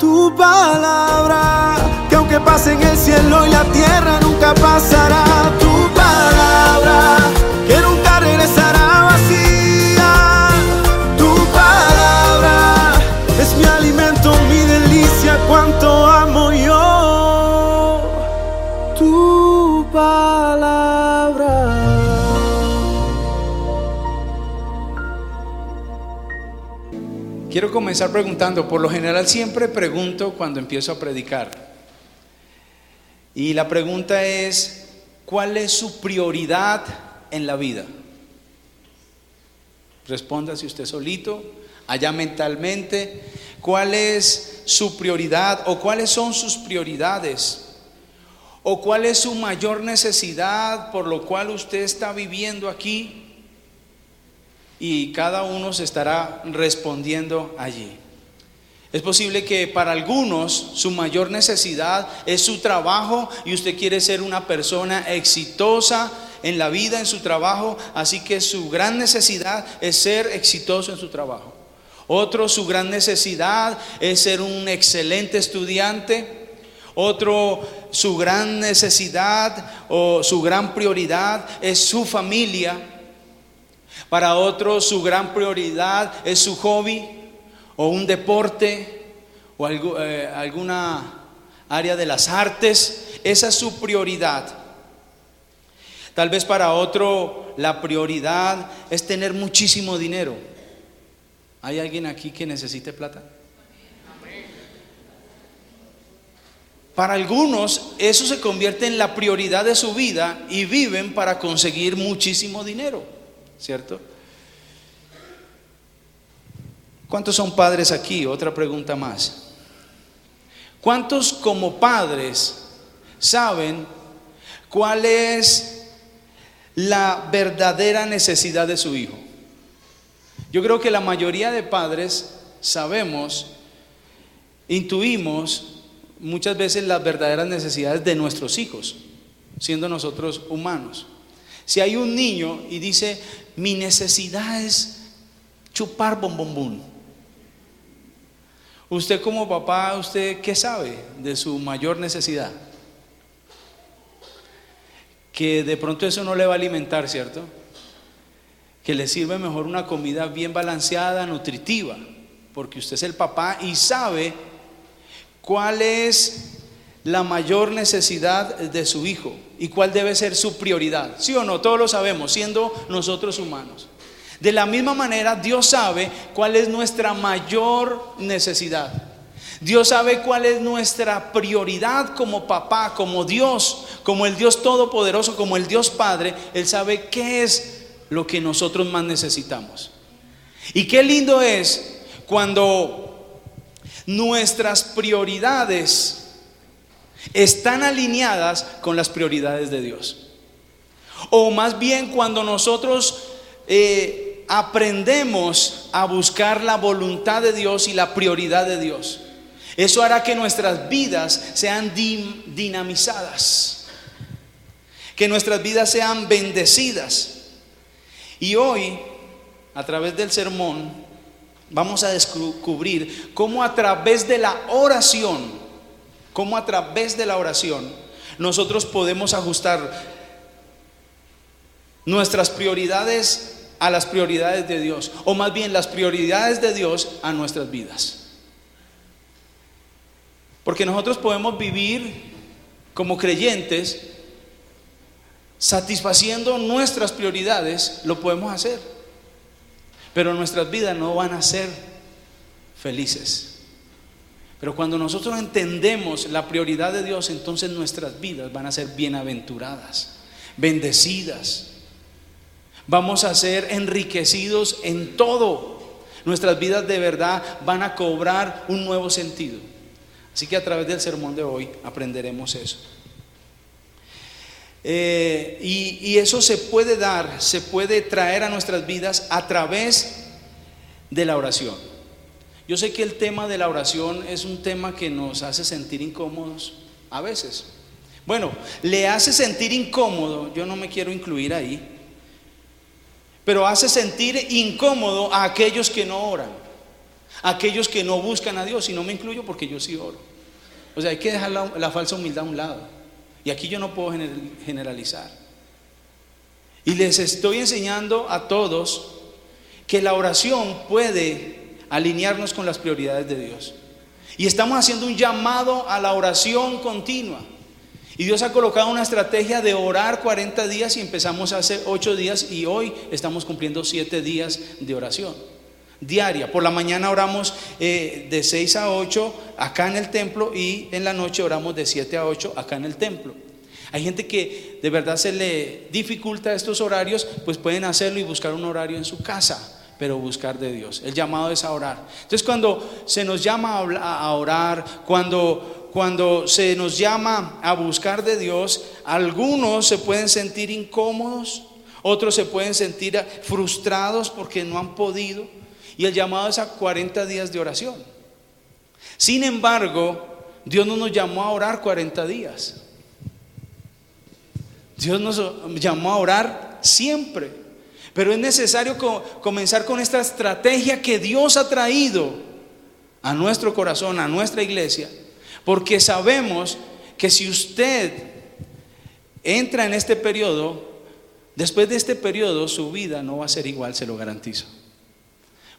Tu palabra, que aunque pase en el cielo y la tierra nunca pasará. Tu palabra, que nunca regresará vacía. Tu palabra es mi alimento, mi delicia, cuánto amo yo tu palabra. Quiero comenzar preguntando. Por lo general siempre pregunto cuando empiezo a predicar. Y la pregunta es: ¿cuál es su prioridad en la vida? Respóndase usted solito, allá mentalmente. ¿Cuál es su prioridad o cuáles son sus prioridades? ¿O cuál es su mayor necesidad por lo cual usted está viviendo aquí? Y cada uno se estará respondiendo allí. Es posible que para algunos su mayor necesidad es su trabajo y usted quiere ser una persona exitosa en la vida, en su trabajo, así que su gran necesidad es ser exitoso en su trabajo. Otro, su gran necesidad es ser un excelente estudiante. Otro, su gran necesidad o su gran prioridad es su familia. Para otros su gran prioridad es su hobby o un deporte o alguna área de las artes. Esa es su prioridad. Tal vez para otro la prioridad es tener muchísimo dinero. ¿Hay alguien aquí que necesite plata? Para algunos eso se convierte en la prioridad de su vida y viven para conseguir muchísimo dinero, ¿cierto? ¿Cuántos son padres aquí? Otra pregunta más. ¿Cuántos como padres saben cuál es la verdadera necesidad de su hijo? Yo creo que la mayoría de padres sabemos, intuimos muchas veces las verdaderas necesidades de nuestros hijos, siendo nosotros humanos. Si hay un niño y dice: mi necesidad es chupar bombombón, usted como papá, ¿usted qué sabe de su mayor necesidad? Que de pronto eso no le va a alimentar, ¿cierto? Que le sirve mejor una comida bien balanceada, nutritiva, porque usted es el papá y sabe cuál es la mayor necesidad de su hijo y cuál debe ser su prioridad. ¿Sí o no? Todos lo sabemos, siendo nosotros humanos. De la misma manera, Dios sabe cuál es nuestra mayor necesidad. Dios sabe cuál es nuestra prioridad como papá, como Dios, como el Dios Todopoderoso, como el Dios Padre. Él sabe qué es lo que nosotros más necesitamos. Y qué lindo es cuando nuestras prioridades están alineadas con las prioridades de Dios. O más bien cuando nosotros aprendemos a buscar la voluntad de Dios y la prioridad de Dios. Eso hará que nuestras vidas sean dinamizadas, que nuestras vidas sean bendecidas. Y hoy, a través del sermón, vamos a descubrir cómo a través de la oración, nosotros podemos ajustar nuestras prioridades a las prioridades de Dios, o más bien las prioridades de Dios a nuestras vidas. Porque nosotros podemos vivir como creyentes satisfaciendo nuestras prioridades, lo podemos hacer, pero nuestras vidas no van a ser felices. Pero cuando nosotros entendemos la prioridad de Dios, entonces nuestras vidas van a ser bienaventuradas, bendecidas. Vamos a ser enriquecidos en todo. Nuestras vidas de verdad van a cobrar un nuevo sentido. Así que a través del sermón de hoy aprenderemos eso. Y eso se puede traer a nuestras vidas a través de la oración. Yo sé que el tema de la oración es un tema que nos hace sentir incómodos a veces. Bueno, le hace sentir incómodo, yo no me quiero incluir ahí, pero hace sentir incómodo a aquellos que no oran, aquellos que no buscan a Dios, y no me incluyo porque yo sí oro. O sea, hay que dejar la falsa humildad a un lado. Y aquí yo no puedo generalizar. Y les estoy enseñando a todos que la oración puede alinearnos con las prioridades de Dios. Y estamos haciendo un llamado a la oración continua. Y Dios ha colocado una estrategia de orar 40 días y empezamos hace 8 días y hoy estamos cumpliendo 7 días de oración diaria. Por la mañana oramos de 6 a 8 acá en el templo y en la noche oramos de 7 a 8 acá en el templo. Hay gente que de verdad se le dificulta estos horarios, pues pueden hacerlo y buscar un horario en su casa, pero buscar de Dios. El llamado es a orar. Entonces, cuando se nos llama a orar, cuando se nos llama a buscar de Dios, algunos se pueden sentir incómodos, otros se pueden sentir frustrados porque no han podido, y el llamado es a 40 días de oración. Sin embargo, Dios no nos llamó a orar 40 días. Dios nos llamó a orar siempre, pero es necesario comenzar con esta estrategia que Dios ha traído a nuestro corazón, a nuestra iglesia, porque sabemos que si usted entra en este periodo, después de este periodo su vida no va a ser igual, se lo garantizo.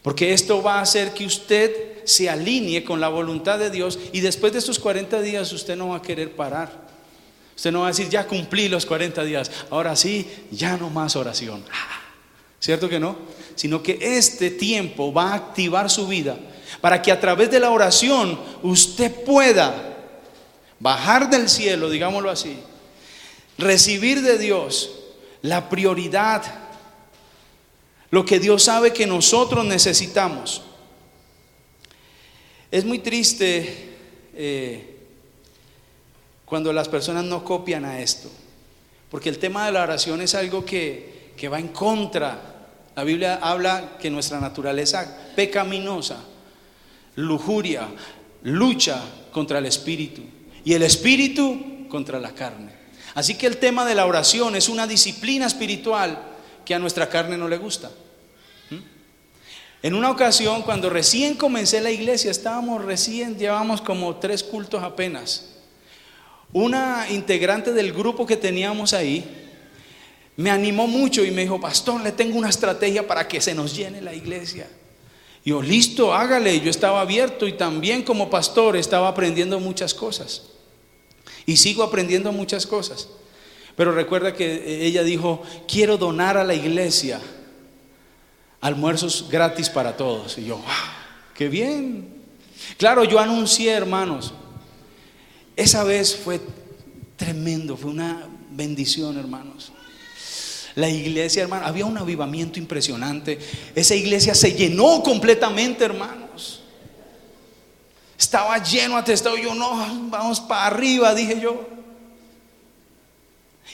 Porque esto va a hacer que usted se alinee con la voluntad de Dios, y después de estos 40 días usted no va a querer parar. Usted no va a decir, ya cumplí los 40 días, ahora sí, ya no más oración. ¿Cierto que no? Sino que este tiempo va a activar su vida para que a través de la oración usted pueda bajar del cielo, digámoslo así, recibir de Dios la prioridad, lo que Dios sabe que nosotros necesitamos. Es muy triste cuando las personas no copian a esto, porque el tema de la oración es algo que va en contra. La Biblia habla que nuestra naturaleza pecaminosa, lujuria, lucha contra el espíritu, y el espíritu contra la carne. Así que el tema de la oración es una disciplina espiritual que a nuestra carne no le gusta. En una ocasión, cuando recién comencé la iglesia, llevábamos como 3 cultos apenas. Una integrante del grupo que teníamos ahí me animó mucho y me dijo, pastor, le tengo una estrategia para que se nos llene la iglesia. Y yo, listo, hágale. Yo estaba abierto y también como pastor estaba aprendiendo muchas cosas. Y sigo aprendiendo muchas cosas. Pero recuerda que ella dijo, quiero donar a la iglesia almuerzos gratis para todos. Y yo, wow, qué bien. Claro, yo anuncié, hermanos. Esa vez fue tremendo, fue una bendición, hermanos. La iglesia, hermano, había un avivamiento impresionante. Esa iglesia se llenó completamente, hermanos. Estaba lleno, atestado. Yo, no, vamos para arriba, dije yo.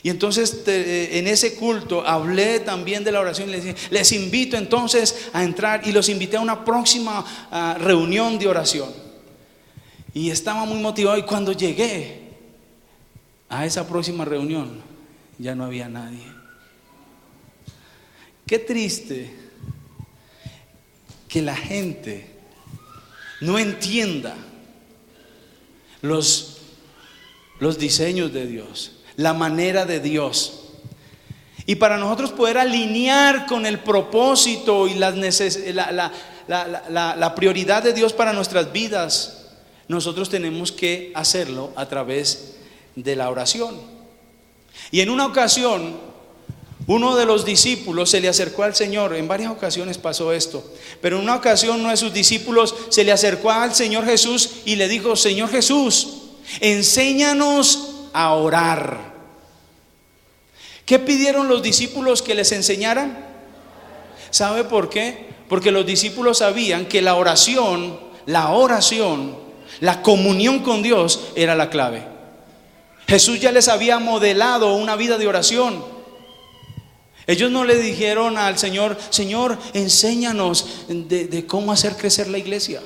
Y entonces en ese culto hablé también de la oración y les invito entonces a entrar, y los invité a una próxima reunión de oración. Y estaba muy motivado, y cuando llegué a esa próxima reunión ya no había nadie. Qué triste que la gente no entienda los diseños de Dios, la manera de Dios. Y para nosotros poder alinear con el propósito y la prioridad de Dios para nuestras vidas, nosotros tenemos que hacerlo a través de la oración. Y en una ocasión, uno de los discípulos se le acercó al Señor. En varias ocasiones pasó esto, pero en una ocasión uno de sus discípulos se le acercó al Señor Jesús y le dijo, Señor Jesús, enséñanos a orar. ¿Qué pidieron los discípulos que les enseñaran? ¿Sabe por qué? Porque los discípulos sabían que la oración, la comunión con Dios era la clave. Jesús ya les había modelado una vida de oración. Ellos no le dijeron al Señor, Señor, enséñanos de cómo hacer crecer la iglesia.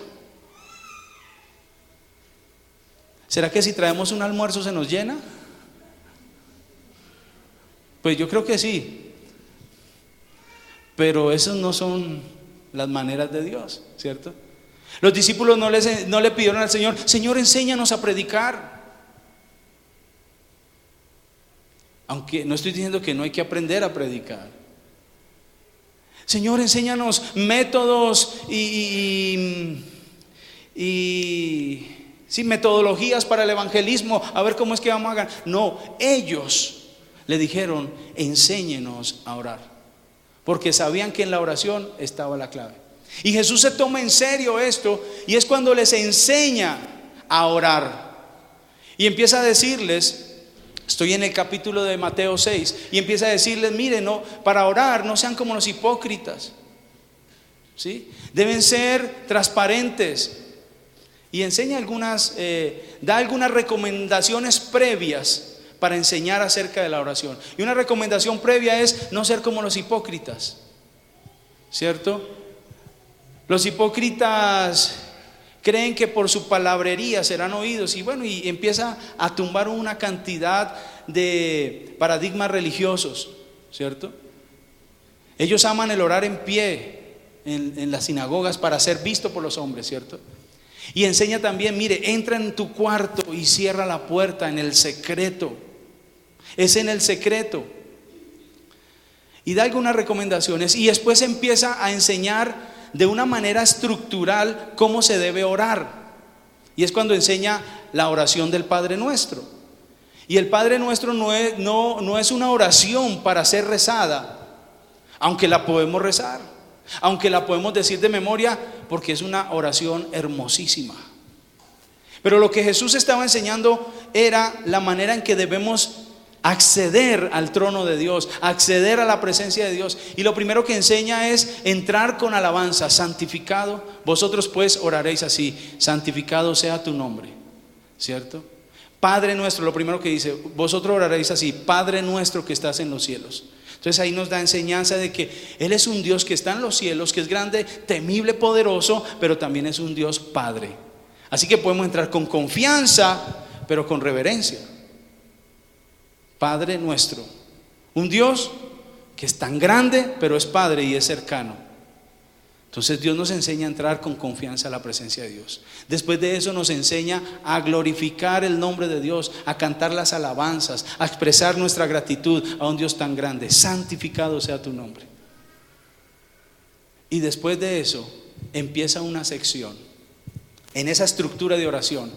¿Será que si traemos un almuerzo se nos llena? Pues yo creo que sí. Pero esas no son las maneras de Dios, ¿cierto? Los discípulos no le pidieron al Señor: Señor, enséñanos a predicar. Aunque no estoy diciendo que no hay que aprender a predicar. Señor, enséñanos métodos y metodologías para el evangelismo, a ver cómo es que vamos a ganar. No, ellos le dijeron: enséñenos a orar, porque sabían que en la oración estaba la clave. Y Jesús se toma en serio esto, y es cuando les enseña a orar. Y empieza a decirles, estoy en el capítulo de Mateo 6, y empieza a decirles: miren, no, para orar no sean como los hipócritas, ¿sí? Deben ser transparentes. Y enseña da algunas recomendaciones previas para enseñar acerca de la oración. Y una recomendación previa es no ser como los hipócritas, ¿cierto? Los hipócritas creen que por su palabrería serán oídos, y empieza a tumbar una cantidad de paradigmas religiosos, ¿cierto? Ellos aman el orar en pie en las sinagogas para ser visto por los hombres, ¿cierto? Y enseña también: mire, entra en tu cuarto y cierra la puerta en el secreto. Es en el secreto. Y da algunas recomendaciones, y después empieza a enseñar de una manera estructural cómo se debe orar. Y es cuando enseña la oración del Padre Nuestro. Y el Padre Nuestro no es una oración para ser rezada, aunque la podemos rezar, aunque la podemos decir de memoria, porque es una oración hermosísima. Pero lo que Jesús estaba enseñando era la manera en que debemos acceder al trono de Dios, acceder a la presencia de Dios. Y lo primero que enseña es entrar con alabanza: santificado, vosotros pues oraréis así: santificado sea tu nombre, ¿cierto? Padre nuestro, lo primero que dice: vosotros oraréis así: Padre nuestro que estás en los cielos. Entonces ahí nos da enseñanza de que Él es un Dios que está en los cielos, que es grande, temible, poderoso, pero también es un Dios Padre. Así que podemos entrar con confianza, pero con reverencia. Padre nuestro, un Dios que es tan grande, pero es Padre y es cercano. Entonces Dios nos enseña a entrar con confianza a la presencia de Dios. Después de eso nos enseña a glorificar el nombre de Dios, a cantar las alabanzas, a expresar nuestra gratitud a un Dios tan grande. Santificado sea tu nombre. Y después de eso empieza una sección en esa estructura de oración,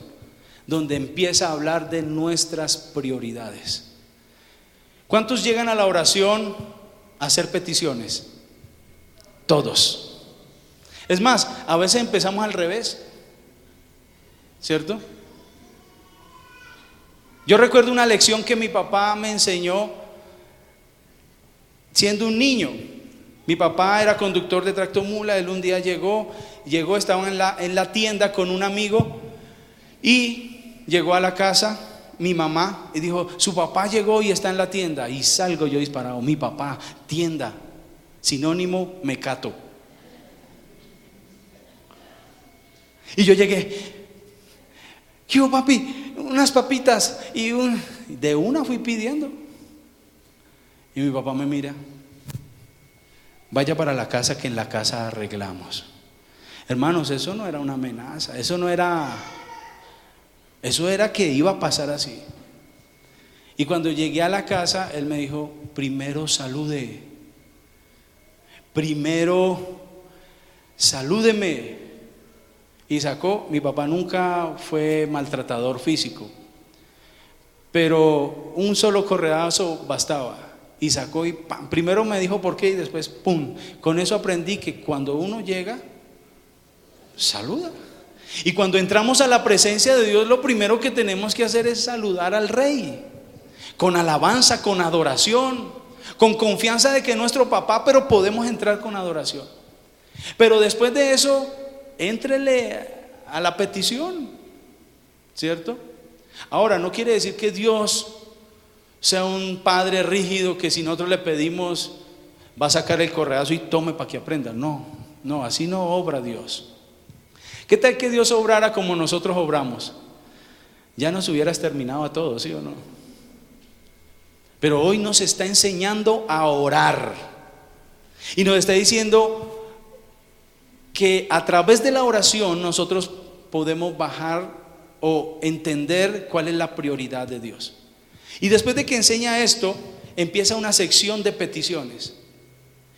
donde empieza a hablar de nuestras prioridades. ¿Cuántos llegan a la oración a hacer peticiones? Todos. Es más, a veces empezamos al revés, ¿cierto? Yo recuerdo una lección que mi papá me enseñó siendo un niño. Mi papá era conductor de tractomula. Él un día llegó, estaba en la tienda con un amigo, y llegó a la casa mi mamá y dijo: su papá llegó y está en la tienda. Y salgo yo disparado: mi papá, tienda, sinónimo mecato. Y yo llegué: ¿qué hubo, papi? Unas papitas. Y de una fui pidiendo. Y mi papá me mira: vaya para la casa, que en la casa arreglamos. Hermanos, eso no era una amenaza, eso era que iba a pasar así. Y cuando llegué a la casa, él me dijo: primero salúdeme. Y sacó, mi papá nunca fue maltratador físico, pero un solo correazo bastaba. Y sacó y ¡pam! Primero me dijo por qué y después ¡pum! Con eso aprendí que cuando uno llega, saluda. Y cuando entramos a la presencia de Dios, lo primero que tenemos que hacer es saludar al Rey, con alabanza, con adoración, con confianza de que es nuestro papá, pero podemos entrar con adoración. Pero después de eso, éntrele a la petición, ¿cierto? Ahora, no quiere decir que Dios sea un padre rígido que si nosotros le pedimos va a sacar el correazo y tome para que aprenda. No, así no obra Dios. ¿Qué tal que Dios obrara como nosotros obramos? Ya nos hubiera exterminado a todos, ¿sí o no? Pero hoy nos está enseñando a orar y nos está diciendo: que a través de la oración nosotros podemos bajar o entender cuál es la prioridad de Dios. Y después de que enseña esto, empieza una sección de peticiones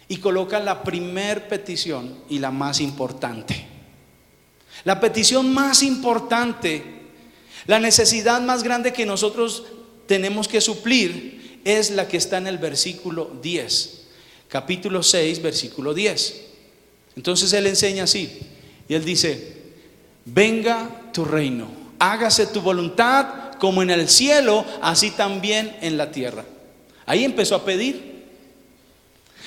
y coloca la primer petición y la más importante. La petición más importante, la necesidad más grande que nosotros tenemos que suplir es la que está en el versículo 10, capítulo 6, versículo 10. Entonces él enseña así, y él dice: venga tu reino, hágase tu voluntad como en el cielo, así también en la tierra. Ahí empezó a pedir.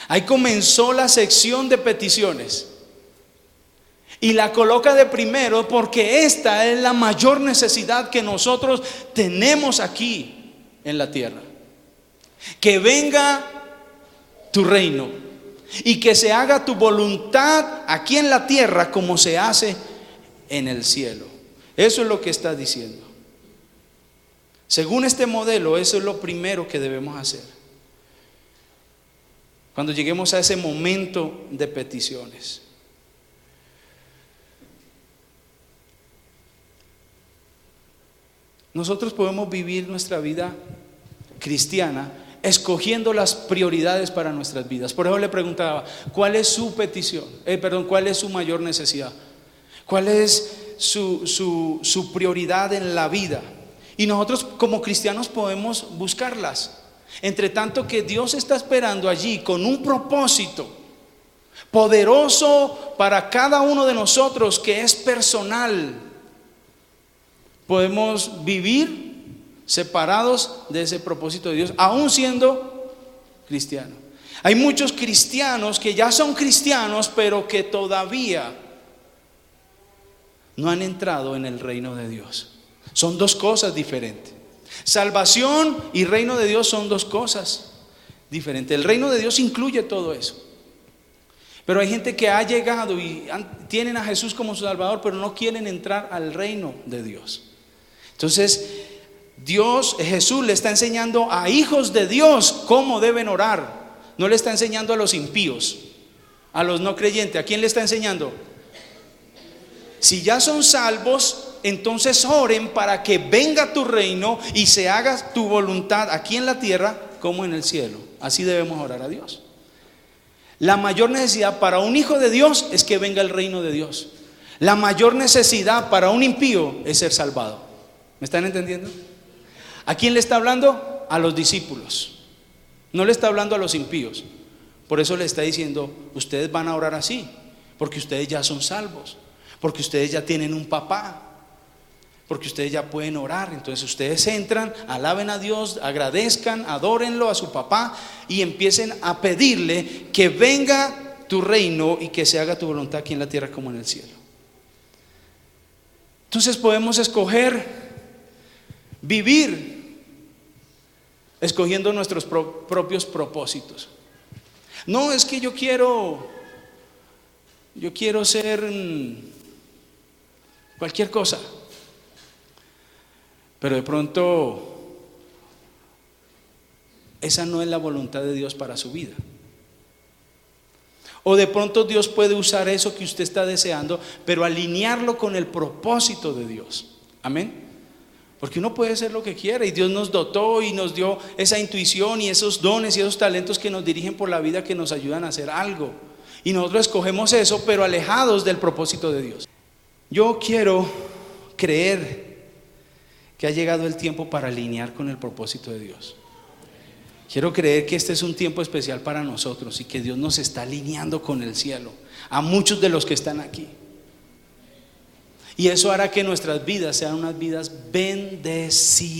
Ahí comenzó la sección de peticiones. Y la coloca de primero porque esta es la mayor necesidad que nosotros tenemos aquí en la tierra. Que venga tu reino y que se haga tu voluntad aquí en la tierra como se hace en el cielo. Eso es lo que está diciendo. Según este modelo, eso es lo primero que debemos hacer cuando lleguemos a ese momento de peticiones. Nosotros podemos vivir nuestra vida cristiana escogiendo las prioridades para nuestras vidas. Por eso le preguntaba, ¿cuál es su petición? ¿Cuál es su mayor necesidad? ¿Cuál es su prioridad en la vida? Y nosotros como cristianos podemos buscarlas. Entre tanto que Dios está esperando allí con un propósito poderoso para cada uno de nosotros, que es personal. Podemos vivir separados de ese propósito de Dios, aún siendo cristianos. Hay muchos cristianos que ya son cristianos, pero que todavía no han entrado en el reino de Dios. Son dos cosas diferentes. Salvación y reino de Dios son dos cosas diferentes. El reino de Dios incluye todo eso. Pero hay gente que ha llegado y tienen a Jesús como su Salvador, pero no quieren entrar al reino de Dios. Entonces Jesús le está enseñando a hijos de Dios cómo deben orar. No le está enseñando a los impíos, a los no creyentes. ¿A quién le está enseñando? Si ya son salvos, entonces oren para que venga tu reino y se haga tu voluntad aquí en la tierra como en el cielo. Así debemos orar a Dios. La mayor necesidad para un hijo de Dios es que venga el reino de Dios. La mayor necesidad para un impío es ser salvado. ¿Me están entendiendo? ¿A quién le está hablando? A los discípulos. No le está hablando a los impíos. Por eso le está diciendo, ustedes van a orar así, porque ustedes ya son salvos, porque ustedes ya tienen un papá, porque ustedes ya pueden orar. Entonces ustedes entran, alaben a Dios, agradezcan, adórenlo a su papá y empiecen a pedirle que venga tu reino y que se haga tu voluntad aquí en la tierra como en el cielo. Entonces podemos escoger vivir escogiendo nuestros propios propósitos. No, es que yo quiero ser cualquier cosa. Pero de pronto esa no es la voluntad de Dios para su vida. O de pronto Dios puede usar eso que usted está deseando, pero alinearlo con el propósito de Dios. Amén. Porque uno puede hacer lo que quiera y Dios nos dotó y nos dio esa intuición y esos dones y esos talentos que nos dirigen por la vida, que nos ayudan a hacer algo. Y nosotros escogemos eso, pero alejados del propósito de Dios. Yo quiero creer que ha llegado el tiempo para alinear con el propósito de Dios. Quiero creer que este es un tiempo especial para nosotros y que Dios nos está alineando con el cielo, a muchos de los que están aquí. Y eso hará que nuestras vidas sean unas vidas bendecidas.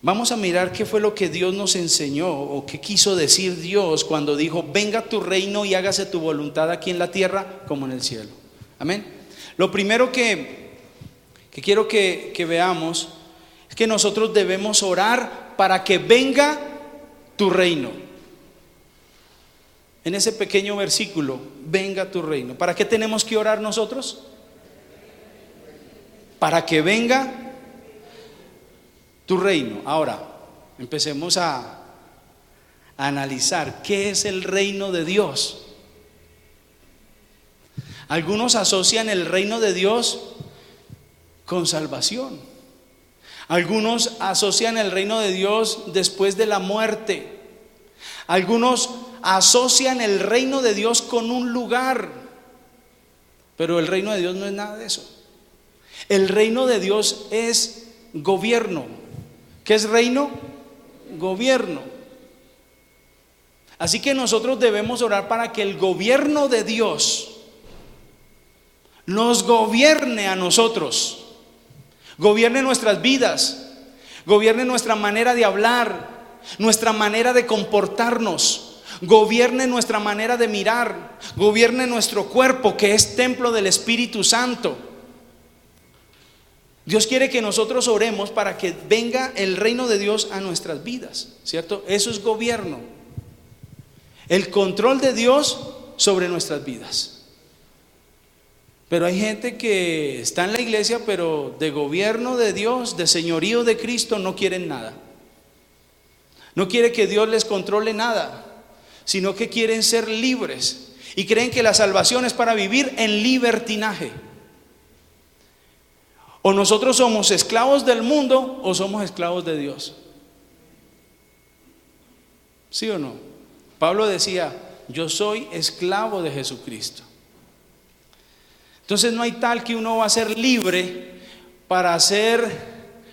Vamos a mirar qué fue lo que Dios nos enseñó o qué quiso decir Dios cuando dijo: venga tu reino y hágase tu voluntad aquí en la tierra como en el cielo. Amén. Lo primero que quiero que veamos es que nosotros debemos orar para que venga tu reino. En ese pequeño versículo, venga tu reino. ¿Para qué tenemos que orar nosotros? Para que venga tu reino. Ahora, empecemos a a analizar qué es el reino de Dios. Algunos asocian el reino de Dios con salvación. Algunos asocian el reino de Dios después de la muerte. Algunos asocian el reino de Dios con un lugar. Pero el reino de Dios no es nada de eso. El reino de Dios es gobierno. ¿Qué es reino? Gobierno. Así que nosotros debemos orar para que el gobierno de Dios nos gobierne a nosotros. Gobierne nuestras vidas, gobierne nuestra manera de hablar, nuestra manera de comportarnos, gobierne nuestra manera de mirar, gobierne nuestro cuerpo, que es templo del Espíritu Santo. Dios quiere que nosotros oremos para que venga el reino de Dios a nuestras vidas, ¿cierto? Eso es gobierno, el control de Dios sobre nuestras vidas. Pero hay gente que está en la iglesia, pero de gobierno de Dios, de señorío de Cristo, no quieren nada. No quiere que Dios les controle nada, sino que quieren ser libres y creen que la salvación es para vivir en libertinaje. O nosotros somos esclavos del mundo o somos esclavos de Dios. ¿Sí o no? Pablo decía: yo soy esclavo de Jesucristo. Entonces no hay tal que uno va a ser libre para hacer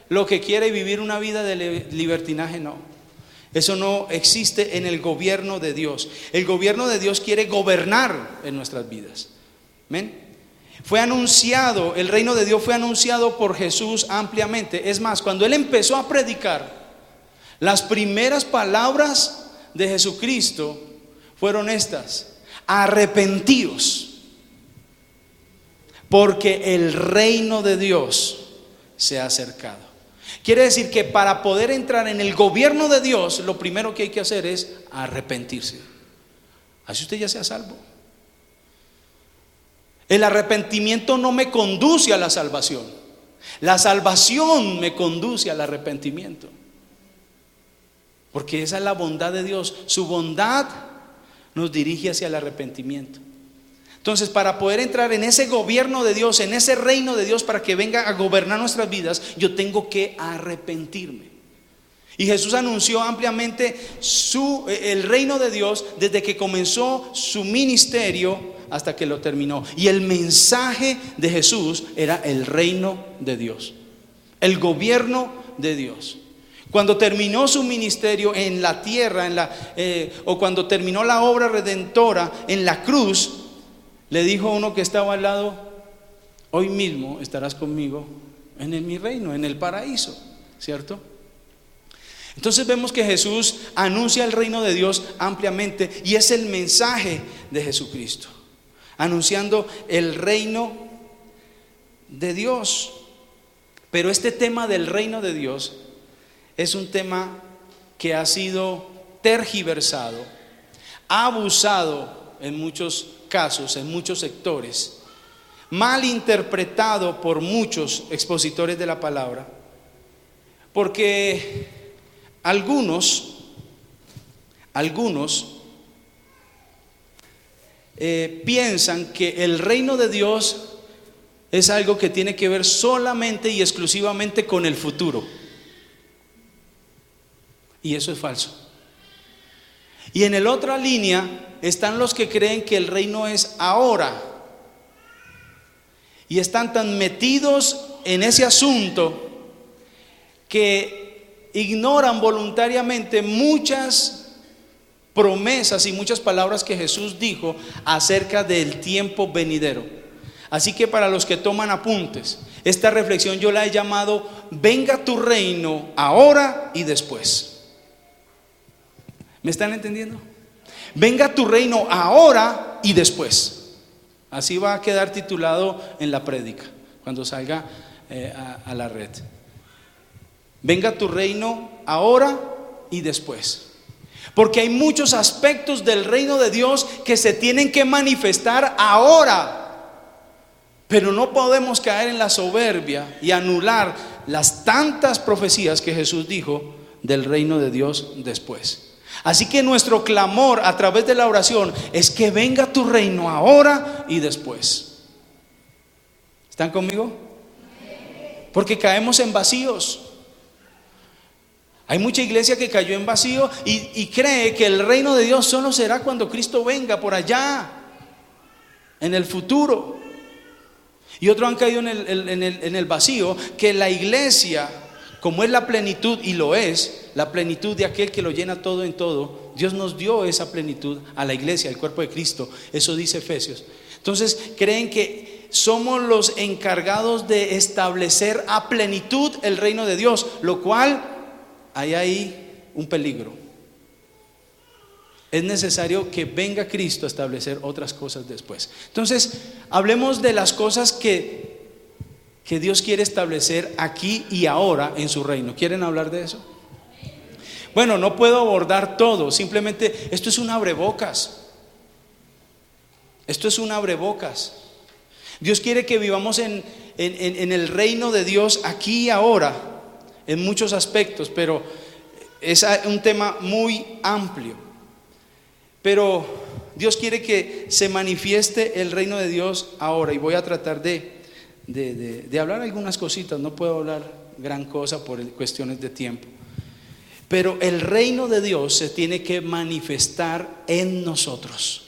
lo que quiere y vivir una vida de libertinaje. No, eso no existe en el gobierno de Dios. El gobierno de Dios quiere gobernar en nuestras vidas. ¿Amén? Fue anunciado, el reino de Dios fue anunciado por Jesús ampliamente. Es más, cuando Él empezó a predicar, las primeras palabras de Jesucristo fueron estas: arrepentíos, porque el reino de Dios se ha acercado. Quiere decir que para poder entrar en el gobierno de Dios, lo primero que hay que hacer es arrepentirse. Así usted ya sea salvo. El arrepentimiento no me conduce a la salvación. La salvación me conduce al arrepentimiento. Porque esa es la bondad de Dios. Su bondad nos dirige hacia el arrepentimiento. Entonces, para poder entrar en ese gobierno de Dios, en ese reino de Dios, para que venga a gobernar nuestras vidas, yo tengo que arrepentirme. Y Jesús anunció ampliamente el reino de Dios desde que comenzó su ministerio hasta que lo terminó. Y el mensaje de Jesús era el reino de Dios, el gobierno de Dios. Cuando terminó su ministerio en la tierra, o cuando terminó la obra redentora en la cruz, le dijo a uno que estaba al lado: hoy mismo estarás conmigo en mi reino, en el paraíso, ¿cierto? Entonces vemos que Jesús anuncia el reino de Dios ampliamente, y es el mensaje de Jesucristo, anunciando el reino de Dios. Pero este tema del reino de Dios es un tema que ha sido tergiversado, abusado en muchos casos, en muchos sectores, mal interpretado por muchos expositores de la palabra, porque algunos piensan que el reino de Dios es algo que tiene que ver solamente y exclusivamente con el futuro, y eso es falso. Y en la otra línea están los que creen que el reino es ahora, y están tan metidos en ese asunto que ignoran voluntariamente muchas promesas y muchas palabras que Jesús dijo acerca del tiempo venidero. Así que para los que toman apuntes, esta reflexión yo la he llamado: venga tu reino ahora y después. ¿Me están entendiendo? Venga tu reino ahora y después. Así va a quedar titulado en la prédica cuando salga a la red. Venga tu reino ahora y después. Porque hay muchos aspectos del reino de Dios que se tienen que manifestar ahora. Pero no podemos caer en la soberbia y anular las tantas profecías que Jesús dijo del reino de Dios después. Así que nuestro clamor a través de la oración es que venga tu reino ahora y después. ¿Están conmigo? Porque caemos en vacíos. Hay mucha iglesia que cayó en vacío y cree que el reino de Dios solo será cuando Cristo venga por allá, en el futuro. Y otros han caído en el vacío, que la iglesia, como es la plenitud, y lo es, la plenitud de aquel que lo llena todo en todo, Dios nos dio esa plenitud a la iglesia, al cuerpo de Cristo. Eso dice Efesios. Entonces creen que somos los encargados de establecer a plenitud el reino de Dios, lo cual hay ahí un peligro. Es necesario que venga Cristo a establecer otras cosas después. Entonces, hablemos de las cosas que Dios quiere establecer aquí y ahora en su reino. ¿Quieren hablar de eso? Bueno, no puedo abordar todo, simplemente esto es un abrebocas. Esto es un abrebocas. Dios quiere que vivamos en el reino de Dios aquí y ahora, en muchos aspectos, pero es un tema muy amplio. Pero Dios quiere que se manifieste el reino de Dios ahora, y voy a tratar de hablar algunas cositas. No puedo hablar gran cosa por cuestiones de tiempo, pero el reino de Dios se tiene que manifestar en nosotros.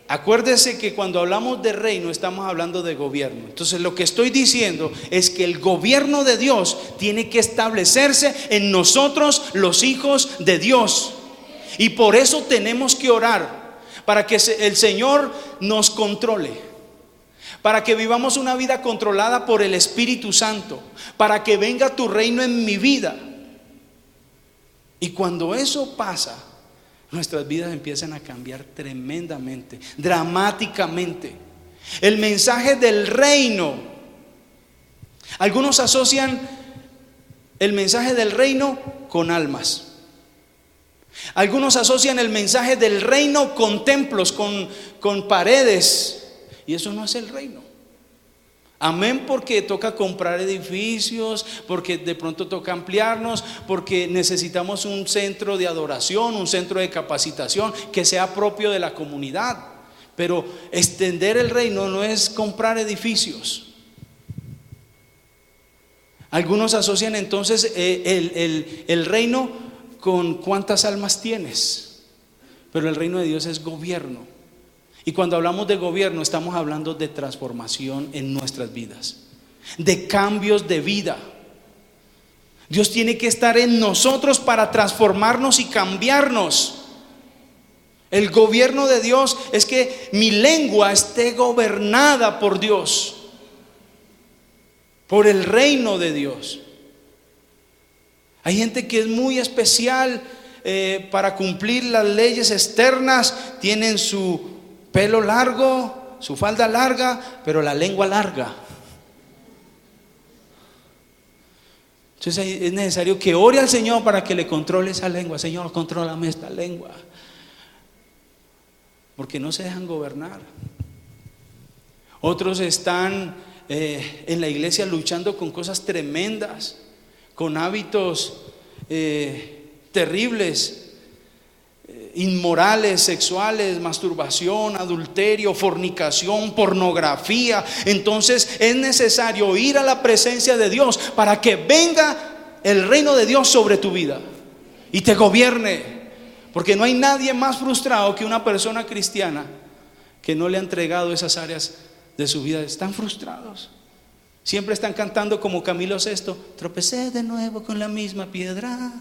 Acuérdese que cuando hablamos de reino estamos hablando de gobierno. Entonces lo que estoy diciendo es que el gobierno de Dios tiene que establecerse en nosotros, los hijos de Dios. Y por eso tenemos que orar, para que el Señor nos controle, para que vivamos una vida controlada por el Espíritu Santo, para que venga tu reino en mi vida. Y cuando eso pasa, nuestras vidas empiezan a cambiar tremendamente, dramáticamente. El mensaje del reino, algunos asocian el mensaje del reino con almas. Algunos asocian el mensaje del reino con templos, con paredes, y eso no es el reino. Amén, porque toca comprar edificios, porque de pronto toca ampliarnos, porque necesitamos un centro de adoración, un centro de capacitación que sea propio de la comunidad. Pero extender el reino no es comprar edificios. Algunos asocian entonces el reino con cuántas almas tienes, pero el reino de Dios es gobierno. Y cuando hablamos de gobierno estamos hablando de transformación en nuestras vidas, de cambios de vida. Dios tiene que estar en nosotros para transformarnos y cambiarnos. El gobierno de Dios es que mi lengua esté gobernada por Dios, por el reino de Dios. Hay gente que es muy especial para cumplir las leyes externas, tienen su pelo largo, su falda larga, pero la lengua larga. Entonces es necesario que ore al Señor para que le controle esa lengua. Señor, contrólame esta lengua, porque no se dejan gobernar. Otros están en la iglesia luchando con cosas tremendas, con hábitos terribles, inmorales, sexuales, masturbación, adulterio, fornicación, pornografía. Entonces es necesario ir a la presencia de Dios para que venga el reino de Dios sobre tu vida y te gobierne, porque no hay nadie más frustrado que una persona cristiana que no le ha entregado esas áreas de su vida. Están frustrados, siempre están cantando como Camilo VI: tropecé de nuevo con la misma piedra,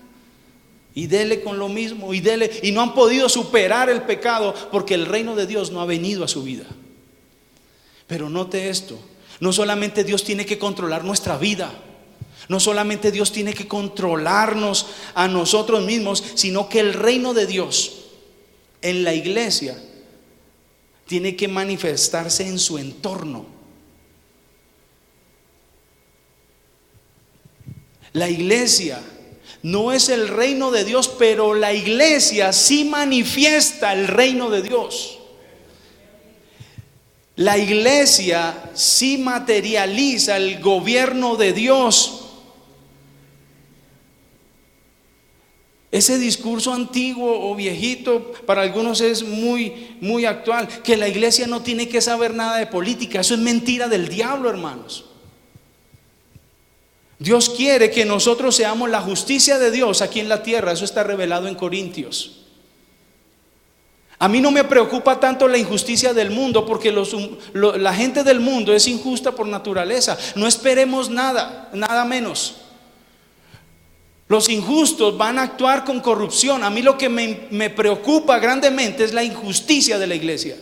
y dele con lo mismo, y dele, y no han podido superar el pecado porque el reino de Dios no ha venido a su vida. Pero note esto: no solamente Dios tiene que controlar nuestra vida, no solamente Dios tiene que controlarnos a nosotros mismos, sino que el reino de Dios en la iglesia tiene que manifestarse en su entorno. La iglesia no es el reino de Dios, pero la iglesia sí manifiesta el reino de Dios. La iglesia sí materializa el gobierno de Dios. ese discurso antiguo o viejito, para algunos es muy actual, que la iglesia no tiene que saber nada de política. Eso es mentira del diablo, hermanos. Dios quiere que nosotros seamos la justicia de Dios aquí en la tierra. Eso está revelado en Corintios. A mí no me preocupa tanto la injusticia del mundo, porque la gente del mundo es injusta por naturaleza. No esperemos nada menos. Los injustos van a actuar con corrupción. A mí lo que me preocupa grandemente es la injusticia de la iglesia.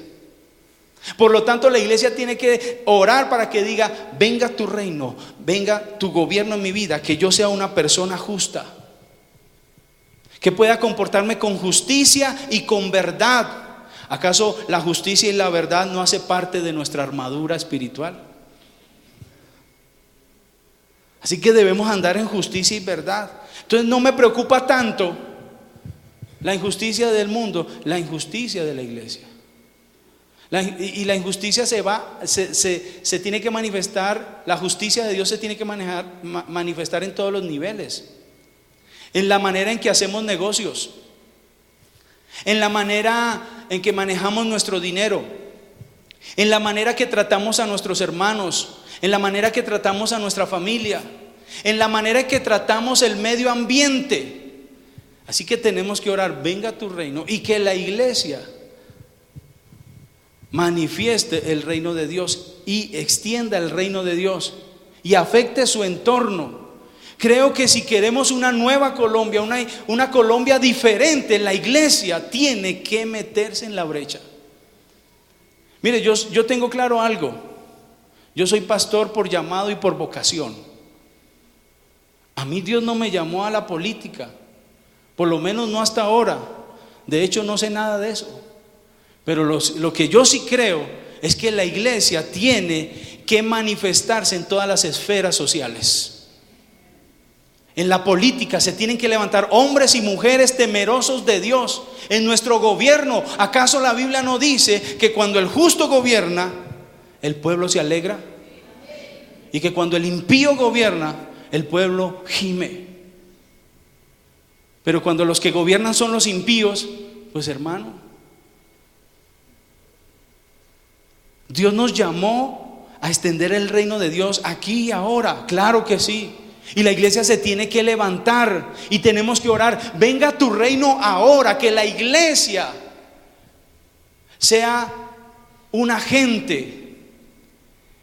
Por lo tanto, la iglesia tiene que orar para que diga: venga tu reino, venga tu gobierno en mi vida, que yo sea una persona justa, que pueda comportarme con justicia y con verdad. ¿Acaso la justicia y la verdad no hace parte de nuestra armadura espiritual? Así que debemos andar en justicia y verdad. Entonces no me preocupa tanto la injusticia del mundo, la injusticia de la iglesia. Y la injusticia se tiene que manifestar, la justicia de Dios se tiene que manifestar en todos los niveles. En la manera en que hacemos negocios, en la manera en que manejamos nuestro dinero, en la manera que tratamos a nuestros hermanos, en la manera que tratamos a nuestra familia, en la manera en que tratamos el medio ambiente. Así que tenemos que orar: venga tu reino, y que la iglesia manifieste el reino de Dios y extienda el reino de Dios y afecte su entorno. Creo que si queremos una nueva Colombia, una Colombia diferente, la iglesia tiene que meterse en la brecha. Mire, yo tengo claro algo. Yo soy pastor por llamado y por vocación. A mí Dios no me llamó a la política, por lo menos no hasta ahora. De hecho, no sé nada de eso. Pero lo que yo sí creo es que la iglesia tiene que manifestarse en todas las esferas sociales. En la política se tienen que levantar hombres y mujeres temerosos de Dios. En nuestro gobierno, ¿acaso la Biblia no dice que cuando el justo gobierna, el pueblo se alegra? Y que cuando el impío gobierna, el pueblo gime. Pero cuando los que gobiernan son los impíos, pues hermano, Dios nos llamó a extender el reino de Dios aquí y ahora, claro que sí. Y la iglesia se tiene que levantar y tenemos que orar: venga tu reino ahora. Que la iglesia sea un agente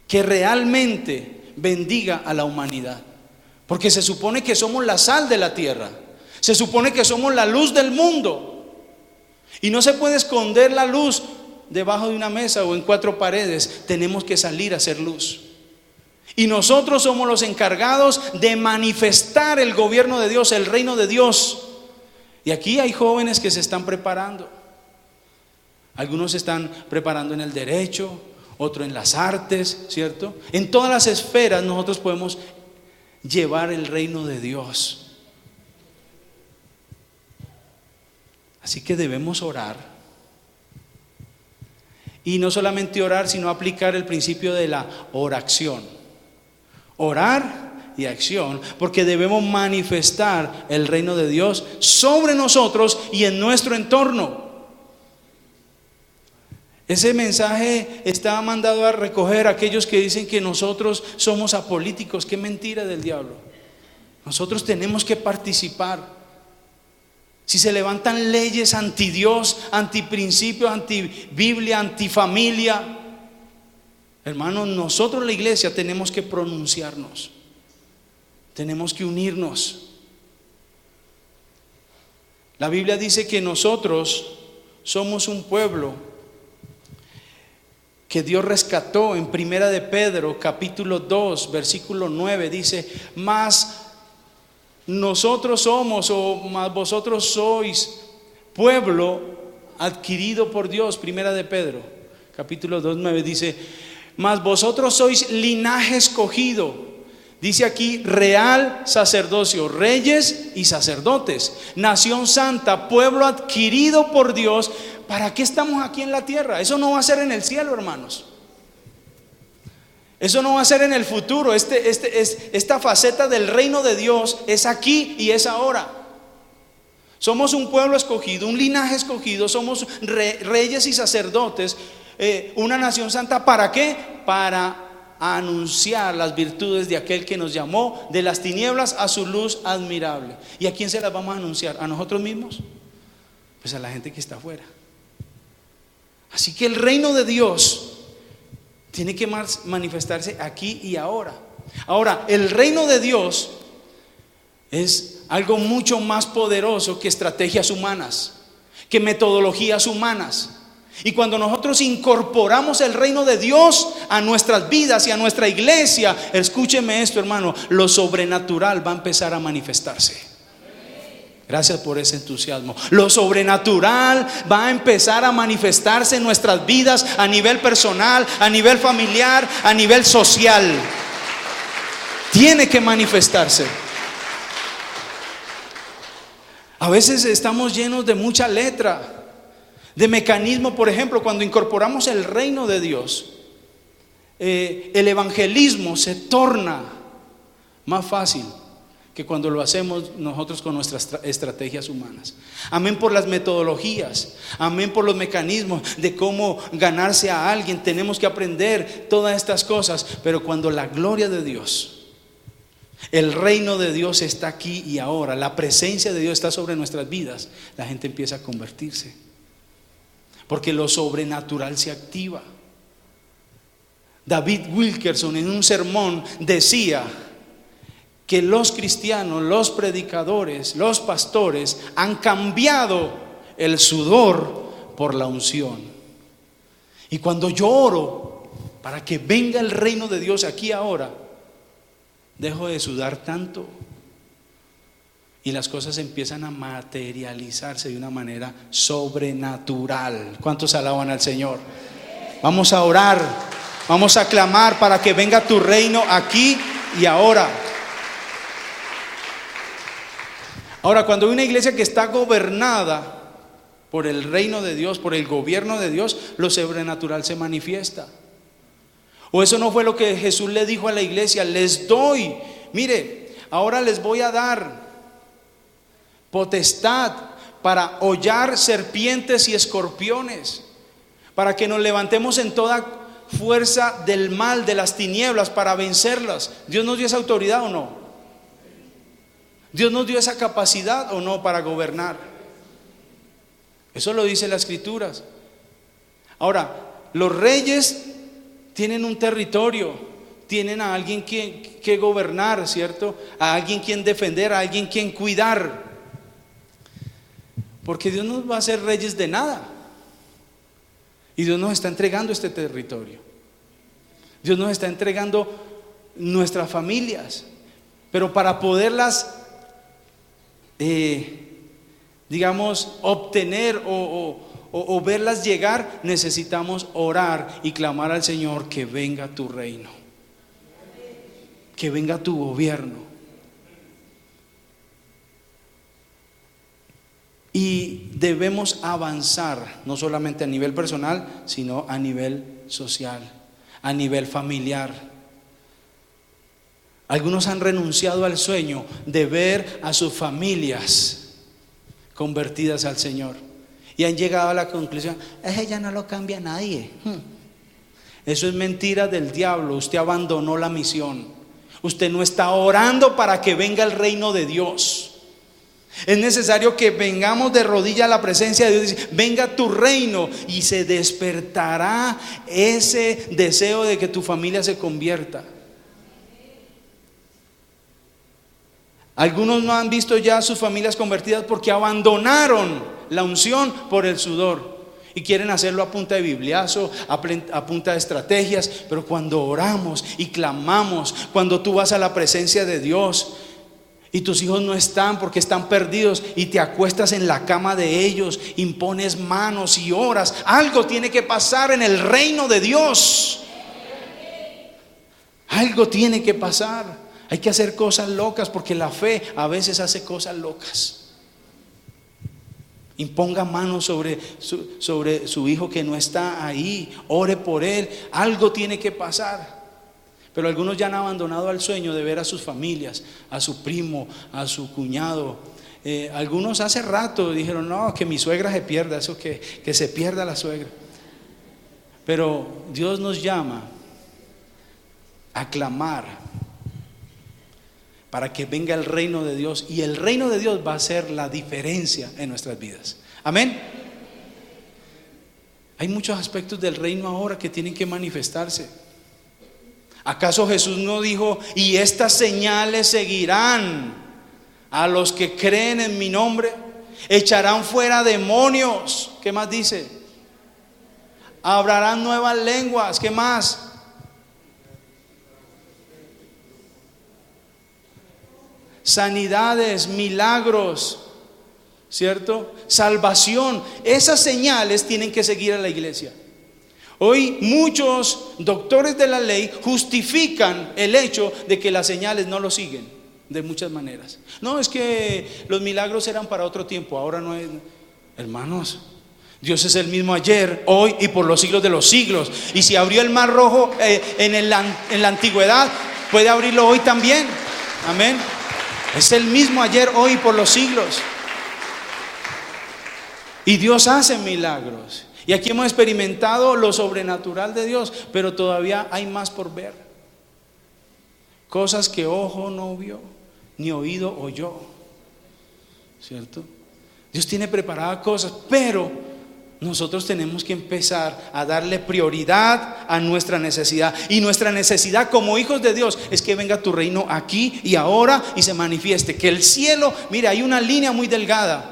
que realmente bendiga a la humanidad. Porque se supone que somos la sal de la tierra, se supone que somos la luz del mundo. Y no se puede esconder la luz debajo de una mesa o en cuatro paredes. Tenemos que salir a hacer luz. Y nosotros somos los encargados de manifestar el gobierno de Dios, el reino de Dios. Y aquí hay jóvenes que se están preparando. Algunos se están preparando en el derecho, otro en las artes, ¿cierto? En todas las esferas nosotros podemos llevar el reino de Dios. Así que debemos orar. Y no solamente orar, sino aplicar el principio de la oración. Orar y acción, porque debemos manifestar el reino de Dios sobre nosotros y en nuestro entorno. Ese mensaje está mandado a recoger a aquellos que dicen que nosotros somos apolíticos. Qué mentira del diablo. Nosotros tenemos que participar. Si se levantan leyes anti Dios, anti principios, anti Biblia, anti familia, hermanos, nosotros la iglesia tenemos que pronunciarnos, tenemos que unirnos. La Biblia dice que nosotros somos un pueblo que Dios rescató. En Primera de Pedro capítulo 2 versículo 9 dice: mas nosotros somos, o más vosotros sois, pueblo adquirido por Dios. Primera de Pedro capítulo 2, 9 dice: mas vosotros sois linaje escogido. Dice aquí: real sacerdocio, reyes y sacerdotes, nación santa, pueblo adquirido por Dios. ¿Para qué estamos aquí en la tierra? Eso no va a ser en el cielo, hermanos. Eso no va a ser en el futuro. Esta faceta del reino de Dios es aquí y es ahora. Somos un pueblo escogido, un linaje escogido, somos reyes y sacerdotes, una nación santa. ¿Para qué? Para anunciar las virtudes de aquel que nos llamó de las tinieblas a su luz admirable. ¿Y a quién se las vamos a anunciar? ¿A nosotros mismos? Pues a la gente que está afuera. Así que el reino de Dios tiene que manifestarse aquí y ahora. Ahora, el reino de Dios es algo mucho más poderoso que estrategias humanas, que metodologías humanas. Y cuando nosotros incorporamos el reino de Dios a nuestras vidas y a nuestra iglesia, escúcheme esto, hermano, lo sobrenatural va a empezar a manifestarse. Gracias por ese entusiasmo. Lo sobrenatural va a empezar a manifestarse en nuestras vidas a nivel personal, a nivel familiar, a nivel social. Tiene que manifestarse. A veces estamos llenos de mucha letra, de mecanismo. Por ejemplo, cuando incorporamos el reino de Dios, el evangelismo se torna más fácil que cuando lo hacemos nosotros con nuestras estrategias humanas. Amén por las metodologías, amén por los mecanismos de cómo ganarse a alguien. Tenemos que aprender todas estas cosas, pero cuando la gloria de Dios, el reino de Dios está aquí y ahora, la presencia de Dios está sobre nuestras vidas, la gente empieza a convertirse, porque lo sobrenatural se activa. David Wilkerson en un sermón decía que los cristianos, los predicadores, los pastores han cambiado el sudor por la unción. Y cuando yo oro para que venga el reino de Dios aquí ahora, dejo de sudar tanto y las cosas empiezan a materializarse de una manera sobrenatural. ¿Cuántos alaban al Señor? Vamos a orar, vamos a clamar para que venga tu reino aquí y ahora. Ahora, cuando hay una iglesia que está gobernada por el reino de Dios, por el gobierno de Dios, lo sobrenatural se manifiesta. ¿O eso no fue lo que Jesús le dijo a la iglesia? Les doy, mire, ahora les voy a dar potestad para hollar serpientes y escorpiones, para que nos levantemos en toda fuerza del mal, de las tinieblas, para vencerlas. ¿Dios nos dio esa autoridad o no? ¿Dios nos dio esa capacidad o no para gobernar? Eso lo dice las Escrituras. Ahora, los reyes tienen un territorio, tienen a alguien que gobernar, ¿cierto? A alguien quien defender, a alguien quien cuidar. Porque Dios no va a hacer reyes de nada. Y Dios nos está entregando este territorio. Dios nos está entregando nuestras familias. Pero para poderlas obtener o verlas llegar, necesitamos orar y clamar al Señor que venga tu reino, que venga tu gobierno. Y debemos avanzar no solamente a nivel personal, sino a nivel social, a nivel familiar. Algunos han renunciado al sueño de ver a sus familias convertidas al Señor y han llegado a la conclusión: ese ya no lo cambia nadie. Eso es mentira del diablo. Usted abandonó la misión. Usted no está orando para que venga el reino de Dios. Es necesario que vengamos de rodillas a la presencia de Dios y dice: venga tu reino, y se despertará ese deseo de que tu familia se convierta. Algunos no han visto ya sus familias convertidas porque abandonaron la unción por el sudor y quieren hacerlo a punta de bibliazo, a punta de estrategias. Pero cuando oramos y clamamos, cuando tú vas a la presencia de Dios y tus hijos no están porque están perdidos, y te acuestas en la cama de ellos, impones manos y oras, algo tiene que pasar en el reino de Dios. Algo tiene que pasar. Hay que hacer cosas locas, porque la fe a veces hace cosas locas. Imponga manos sobre su hijo que no está ahí, ore por él. Algo tiene que pasar. Pero algunos ya han abandonado al sueño de ver a sus familias, a su primo, a su cuñado. Algunos hace rato dijeron, no, que mi suegra se pierda, eso que se pierda la suegra. Pero Dios nos llama a clamar para que venga el reino de Dios, y el reino de Dios va a ser la diferencia en nuestras vidas. Amén. Hay muchos aspectos del reino ahora que tienen que manifestarse. ¿Acaso Jesús no dijo, y estas señales seguirán a los que creen en mi nombre? Echarán fuera demonios. ¿Qué más dice? Hablarán nuevas lenguas. ¿Qué más? Sanidades, milagros, ¿cierto? Salvación. Esas señales tienen que seguir a la iglesia. Hoy muchos doctores de la ley justifican el hecho de que las señales no lo siguen de muchas maneras. No, es que los milagros eran para otro tiempo, ahora no es. Hermanos, Dios es el mismo ayer, hoy y por los siglos de los siglos. Y si abrió el mar rojo en la antigüedad, puede abrirlo hoy también. Amén. Es el mismo ayer, hoy y por los siglos. Y Dios hace milagros. Y aquí hemos experimentado lo sobrenatural de Dios, pero todavía hay más por ver. Cosas que ojo no vio, ni oído oyó, ¿cierto? Dios tiene preparadas cosas, pero nosotros tenemos que empezar a darle prioridad a nuestra necesidad. Y nuestra necesidad como hijos de Dios es que venga tu reino aquí y ahora y se manifieste. Que el cielo, mira, hay una línea muy delgada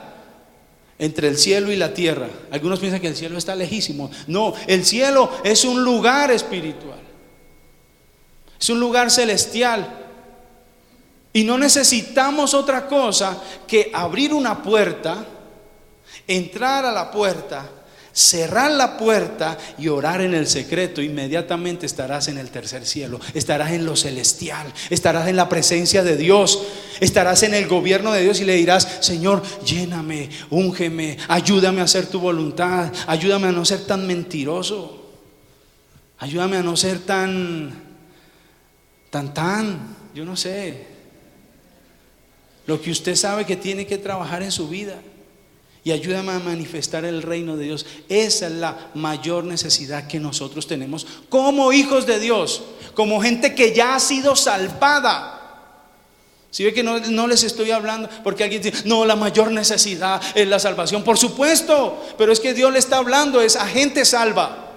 entre el cielo y la tierra. Algunos piensan que el cielo está lejísimo. No, el cielo es un lugar espiritual, es un lugar celestial. Y no necesitamos otra cosa que abrir una puerta, entrar a la puerta, cerrar la puerta y orar en el secreto. Inmediatamente estarás en el tercer cielo, estarás en lo celestial, estarás en la presencia de Dios, estarás en el gobierno de Dios y le dirás: Señor, lléname, úngeme, ayúdame a hacer tu voluntad, ayúdame a no ser tan mentiroso, ayúdame a no ser tan, yo no sé, lo que usted sabe que tiene que trabajar en su vida. Y ayúdame a manifestar el reino de Dios. Esa es la mayor necesidad que nosotros tenemos como hijos de Dios, como gente que ya ha sido salvada. Si ve que no les estoy hablando porque alguien dice: no, la mayor necesidad es la salvación. Por supuesto, pero es que Dios le está hablando es a gente salva.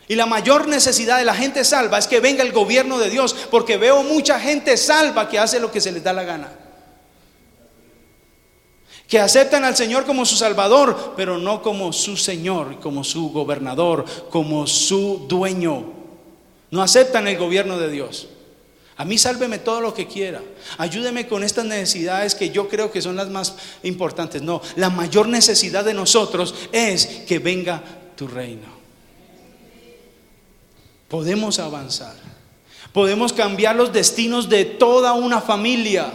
Y la mayor necesidad de la gente salva es que venga el gobierno de Dios, porque veo mucha gente salva que hace lo que se les da la gana, que aceptan al Señor como su Salvador, pero no como su Señor, como su gobernador, como su dueño. No aceptan el gobierno de Dios. A mí sálveme todo lo que quiera, ayúdeme con estas necesidades que yo creo que son las más importantes. No, la mayor necesidad de nosotros es que venga tu reino. Podemos avanzar, podemos cambiar los destinos de toda una familia.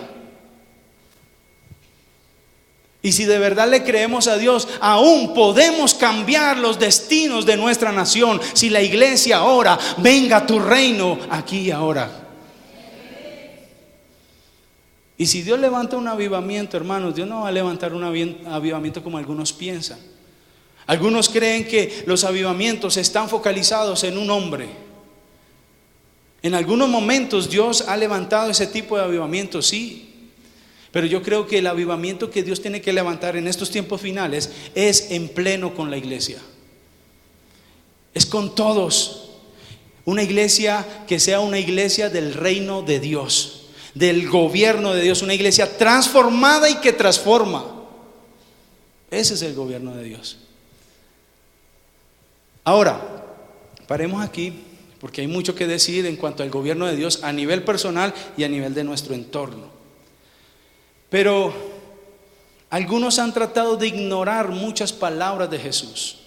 Y si de verdad le creemos a Dios, aún podemos cambiar los destinos de nuestra nación. Si la iglesia ora: venga tu reino aquí y ahora. Y si Dios levanta un avivamiento, hermanos, Dios no va a levantar un avivamiento como algunos piensan. Algunos creen que los avivamientos están focalizados en un hombre. En algunos momentos Dios ha levantado ese tipo de avivamiento, sí. Pero yo creo que el avivamiento que Dios tiene que levantar en estos tiempos finales es en pleno con la iglesia. Es con todos. Una iglesia que sea una iglesia del reino de Dios, del gobierno de Dios. Una iglesia transformada y que transforma. Ese es el gobierno de Dios. Ahora, paremos aquí, porque hay mucho que decir en cuanto al gobierno de Dios a nivel personal y a nivel de nuestro entorno. Pero algunos han tratado de ignorar muchas palabras de Jesús,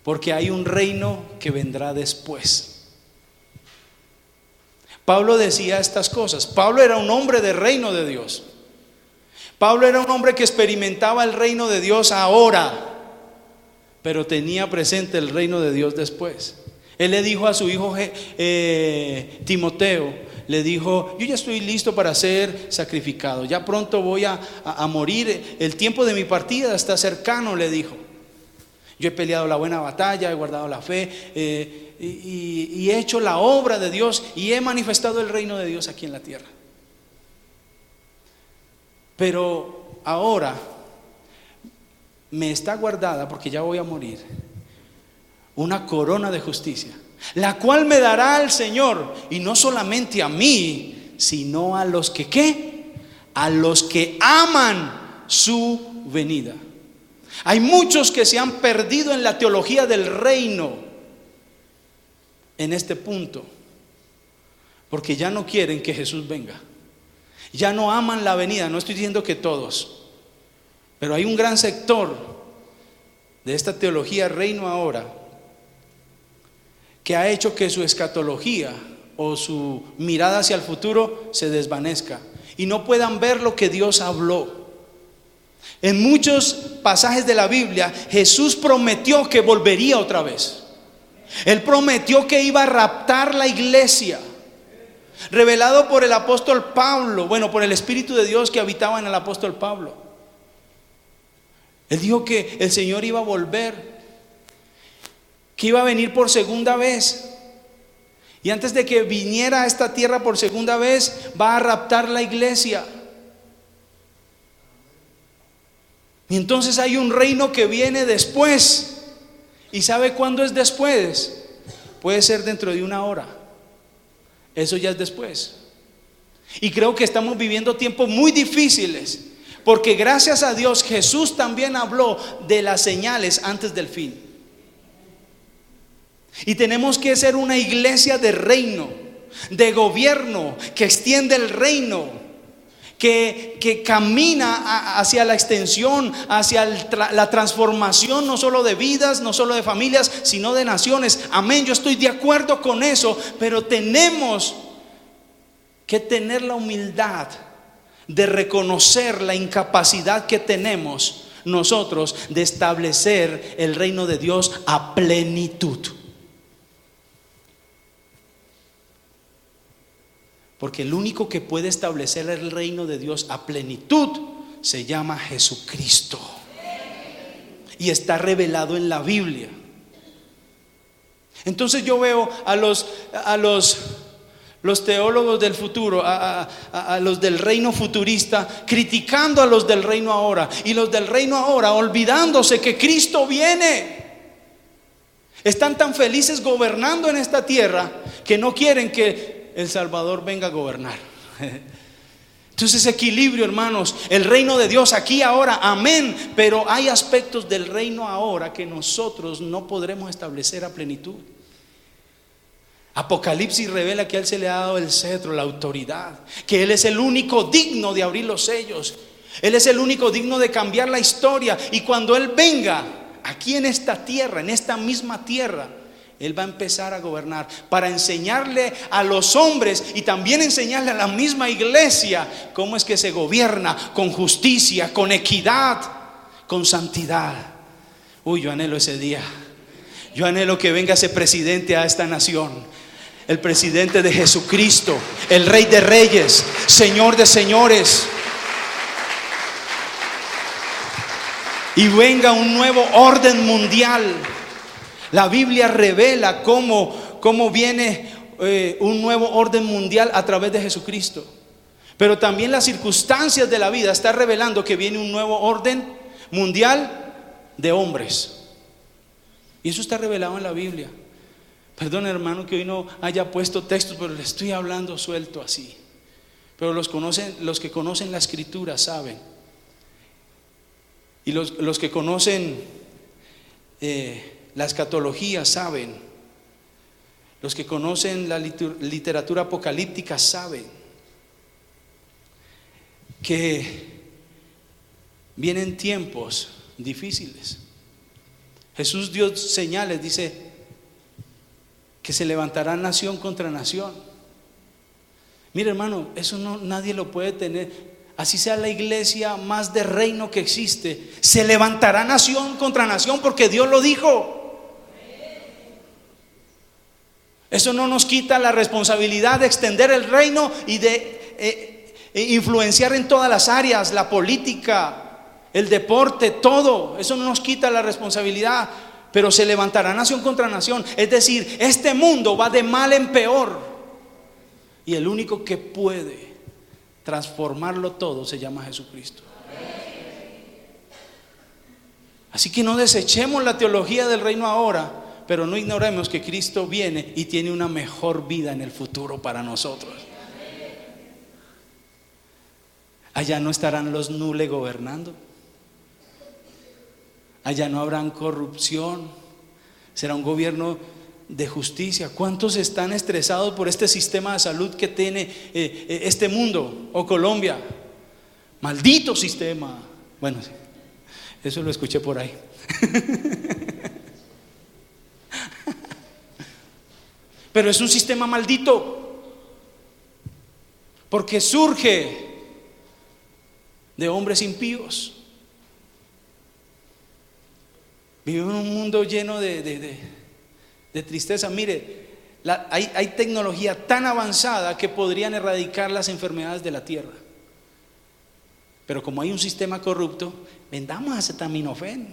porque hay un reino que vendrá después. Pablo decía estas cosas. Pablo era un hombre del reino de Dios. Pablo era un hombre que experimentaba el reino de Dios ahora, pero tenía presente el reino de Dios después. Él le dijo a su hijo Timoteo, le dijo: yo ya estoy listo para ser sacrificado, ya pronto voy a morir, el tiempo de mi partida está cercano, le dijo. Yo he peleado la buena batalla, he guardado la fe, y he hecho la obra de Dios y he manifestado el reino de Dios aquí en la tierra. Pero ahora me está guardada, porque ya voy a morir, una corona de justicia, la cual me dará el Señor, y no solamente a mí, sino a los que ¿qué? A los que aman su venida. Hay muchos que se han perdido en la teología del reino en este punto, porque ya no quieren que Jesús venga, ya no aman la venida. No estoy diciendo que todos, pero hay un gran sector de esta teología reino ahora que ha hecho que su escatología o su mirada hacia el futuro se desvanezca y no puedan ver lo que Dios habló. En muchos pasajes de la Biblia, Jesús prometió que volvería otra vez. Él prometió que iba a raptar la iglesia, revelado por el apóstol Pablo, por el Espíritu de Dios que habitaba en el apóstol Pablo. Él dijo que el Señor iba a volver, que iba a venir por segunda vez, y antes de que viniera a esta tierra por segunda vez, va a raptar la iglesia. Y entonces hay un reino que viene después. ¿Y sabe cuándo es después? Puede ser dentro de una hora. Eso ya es después. Y creo que estamos viviendo tiempos muy difíciles, porque gracias a Dios Jesús también habló de las señales antes del fin. Y tenemos que ser una iglesia de reino, de gobierno, que extiende el reino, que camina hacia la extensión, hacia la transformación, no solo de vidas, no solo de familias, sino de naciones. Amén, yo estoy de acuerdo con eso, pero tenemos que tener la humildad de reconocer la incapacidad que tenemos nosotros de establecer el reino de Dios a plenitud. Porque el único que puede establecer el reino de Dios a plenitud se llama Jesucristo, y está revelado en la Biblia. Entonces yo veo a los teólogos del futuro, a los del reino futurista, criticando a los del reino ahora, y los del reino ahora olvidándose que Cristo viene. Están tan felices gobernando en esta tierra que no quieren que el Salvador venga a gobernar. Entonces, equilibrio, hermanos, el reino de Dios aquí ahora, amén, pero hay aspectos del reino ahora que nosotros no podremos establecer a plenitud. Apocalipsis revela que a Él se le ha dado el cetro, la autoridad, que Él es el único digno de abrir los sellos, Él es el único digno de cambiar la historia. Y cuando Él venga aquí en esta tierra, en esta misma tierra, Él va a empezar a gobernar para enseñarle a los hombres y también enseñarle a la misma iglesia cómo es que se gobierna con justicia, con equidad, con santidad. Yo anhelo ese día. Yo anhelo que venga ese presidente a esta nación, el presidente de Jesucristo, el Rey de Reyes, Señor de Señores. Y venga un nuevo orden mundial. La Biblia revela cómo viene un nuevo orden mundial a través de Jesucristo. Pero también las circunstancias de la vida están revelando que viene un nuevo orden mundial de hombres. Y eso está revelado en la Biblia. Perdón, hermano, que hoy no haya puesto textos, pero le estoy hablando suelto así. Pero los que conocen la Escritura saben. Y los que conocen la escatología saben. Los que conocen la literatura apocalíptica saben que vienen tiempos difíciles. Jesús dio señales, dice que se levantará nación contra nación. Mire, hermano, eso nadie lo puede tener. Así sea la iglesia más de reino que existe, se levantará nación contra nación porque Dios lo dijo. Eso no nos quita la responsabilidad de extender el reino y de influenciar en todas las áreas, la política, el deporte, todo. Eso no nos quita la responsabilidad, pero se levantará nación contra nación. Es decir, este mundo va de mal en peor, y el único que puede transformarlo todo se llama Jesucristo. Así que no desechemos la teología del reino ahora, pero no ignoremos que Cristo viene y tiene una mejor vida en el futuro para nosotros. Allá no estarán los nules gobernando. Allá no habrán corrupción. Será un gobierno de justicia. ¿Cuántos están estresados por este sistema de salud que tiene este mundo o Colombia? Maldito sistema. Bueno, eso lo escuché por ahí. Pero es un sistema maldito, porque surge de hombres impíos. Vivimos en un mundo lleno de tristeza. Mire, hay tecnología tan avanzada que podrían erradicar las enfermedades de la tierra, pero como hay un sistema corrupto, vendamos acetaminofén.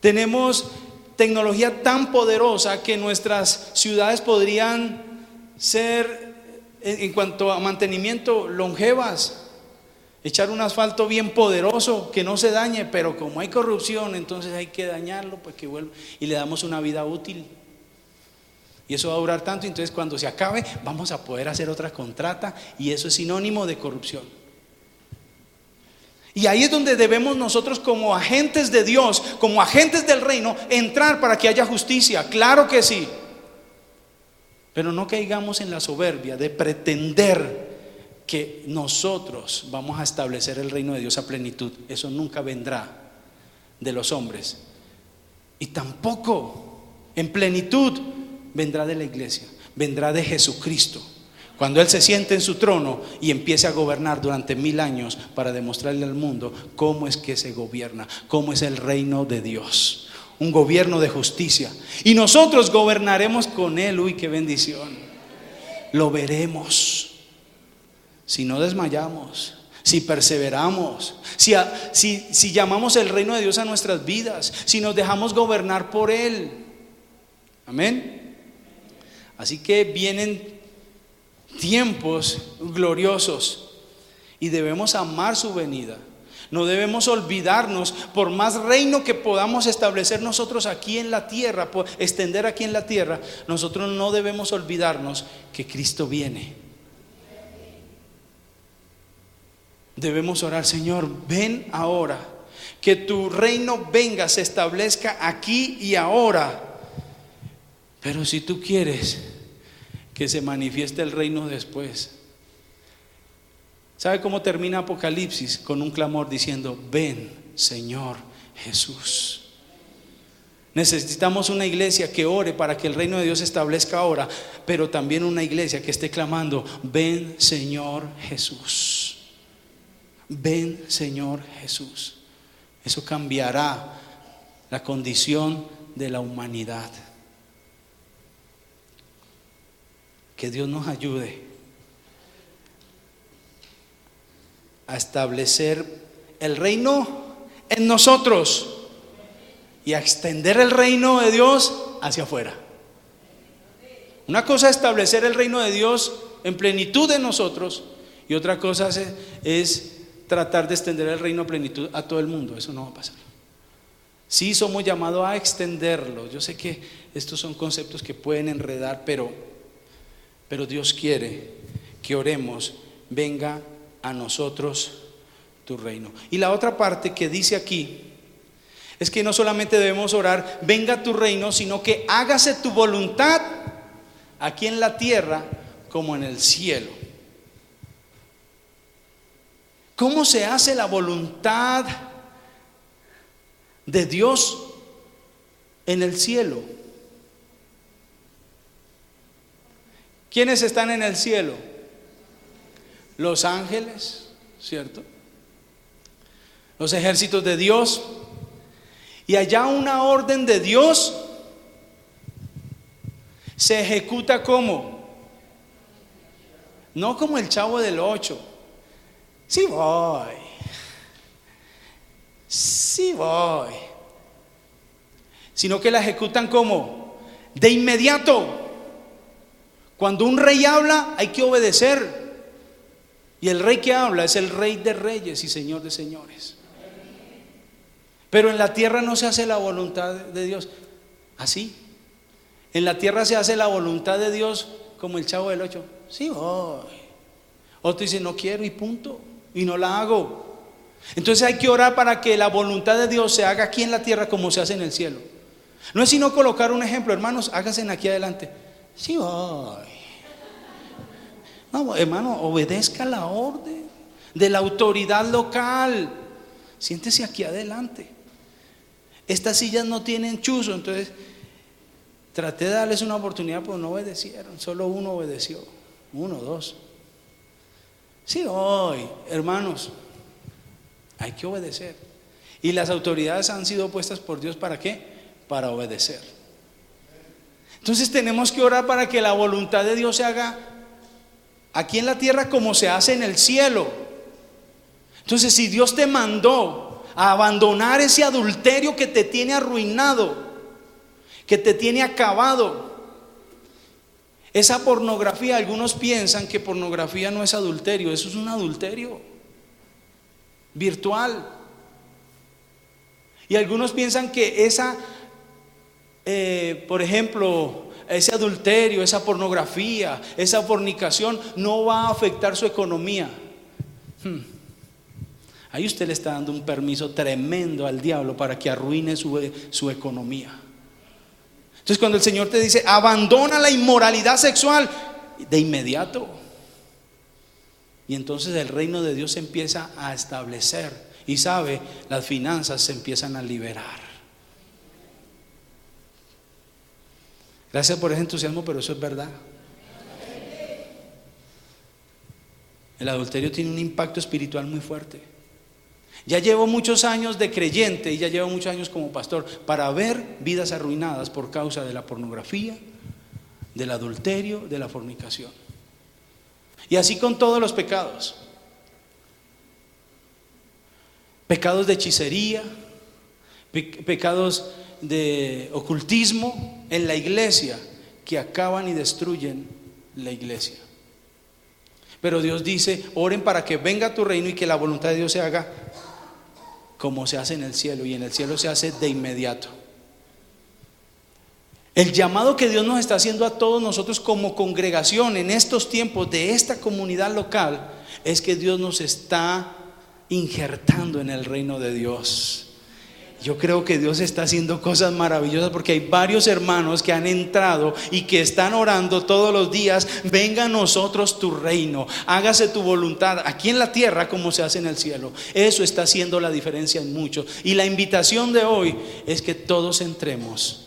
Tenemos tecnología tan poderosa que nuestras ciudades podrían ser, en cuanto a mantenimiento, longevas. Echar un asfalto bien poderoso que no se dañe, pero como hay corrupción, entonces hay que dañarlo, pues que vuelva, y le damos una vida útil. Y eso va a durar tanto, entonces cuando se acabe vamos a poder hacer otra contrata, y eso es sinónimo de corrupción. Y ahí es donde debemos nosotros, como agentes de Dios, como agentes del reino, entrar para que haya justicia. Claro que sí, pero no caigamos en la soberbia de pretender que nosotros vamos a establecer el reino de Dios a plenitud. Eso nunca vendrá de los hombres, y tampoco en plenitud vendrá de la iglesia, vendrá de Jesucristo. Cuando Él se siente en su trono y empiece a gobernar durante 1000 años para demostrarle al mundo cómo es que se gobierna, cómo es el reino de Dios, un gobierno de justicia, y nosotros gobernaremos con Él. Uy, qué bendición. Lo veremos si no desmayamos, si perseveramos, si llamamos el reino de Dios a nuestras vidas, si nos dejamos gobernar por Él. Amén. Así que vienen tiempos gloriosos y debemos amar su venida. No debemos olvidarnos, por más reino que podamos establecer nosotros aquí en la tierra, extender aquí en la tierra, nosotros no debemos olvidarnos que Cristo viene. Debemos orar: Señor, ven ahora, que tu reino venga, se establezca aquí y ahora. Pero si tú quieres que se manifieste el reino después. ¿Sabe cómo termina Apocalipsis? Con un clamor diciendo: ven, Señor Jesús. Necesitamos una iglesia que ore para que el reino de Dios se establezca ahora, pero también una iglesia que esté clamando: ven, Señor Jesús. Ven, Señor Jesús. Eso cambiará la condición de la humanidad. Que Dios nos ayude a establecer el reino en nosotros y a extender el reino de Dios hacia afuera. Una cosa es establecer el reino de Dios en plenitud en nosotros, y otra cosa es tratar de extender el reino a plenitud a todo el mundo. Eso no va a pasar. Sí somos llamados a extenderlo. Yo sé que estos son conceptos que pueden enredar, pero Dios quiere que oremos: venga a nosotros tu reino. Y la otra parte que dice aquí es que no solamente debemos orar: venga tu reino, sino que hágase tu voluntad aquí en la tierra como en el cielo. ¿Cómo se hace la voluntad de Dios en el cielo? ¿Quiénes están en el cielo? Los ángeles, ¿cierto? Los ejércitos de Dios. Y allá una orden de Dios Se ejecuta ¿cómo? No como el Chavo del 8. Sí voy. Sí voy. Sino que la ejecutan ¿cómo? De inmediato. Cuando un rey habla, hay que obedecer. Y el rey que habla es el Rey de reyes y Señor de señores. Pero en la tierra no se hace la voluntad de Dios así. En la tierra se hace la voluntad de Dios como el Chavo del 8. Sí voy. Otro dice no quiero y punto. Y no la hago. Entonces hay que orar para que la voluntad de Dios se haga aquí en la tierra como se hace en el cielo. No es sino colocar un ejemplo, hermanos, háganse aquí adelante. Sí voy. No, hermano, obedezca la orden de la autoridad local. Siéntese aquí adelante. Estas sillas no tienen chuzo, entonces traté de darles una oportunidad, pero no obedecieron. Solo uno obedeció. 1, 2. Sí, hoy, hermanos, hay que obedecer. Y las autoridades han sido puestas por Dios ¿para qué? Para obedecer. Entonces tenemos que orar para que la voluntad de Dios se haga aquí en la tierra como se hace en el cielo. Entonces si Dios te mandó a abandonar ese adulterio que te tiene arruinado, que te tiene acabado, esa pornografía, algunos piensan que pornografía no es adulterio, eso es un adulterio virtual. Y algunos piensan que esa, por ejemplo, ese adulterio, esa pornografía, esa fornicación no va a afectar su economía. Ahí usted le está dando un permiso tremendo al diablo para que arruine su economía. Entonces cuando el Señor te dice abandona la inmoralidad sexual, de inmediato. Y entonces el reino de Dios se empieza a establecer. Y sabe, las finanzas se empiezan a liberar. Gracias por ese entusiasmo, pero eso es verdad. El adulterio tiene un impacto espiritual muy fuerte. Ya llevo muchos años de creyente y ya llevo muchos años como pastor para ver vidas arruinadas por causa de la pornografía, del adulterio, de la fornicación. Y así con todos los pecados. Pecados de hechicería, pecados de ocultismo en la iglesia que acaban y destruyen la iglesia. Pero Dios dice, oren para que venga tu reino y que la voluntad de Dios se haga como se hace en el cielo, y en el cielo se hace de inmediato. El llamado que Dios nos está haciendo a todos nosotros como congregación en estos tiempos de esta comunidad local es que Dios nos está injertando en el reino de Dios. Yo creo que Dios está haciendo cosas maravillosas porque hay varios hermanos que han entrado y que están orando todos los días. Venga a nosotros tu reino, hágase tu voluntad aquí en la tierra como se hace en el cielo. Eso está haciendo la diferencia en mucho. Y la invitación de hoy es que todos entremos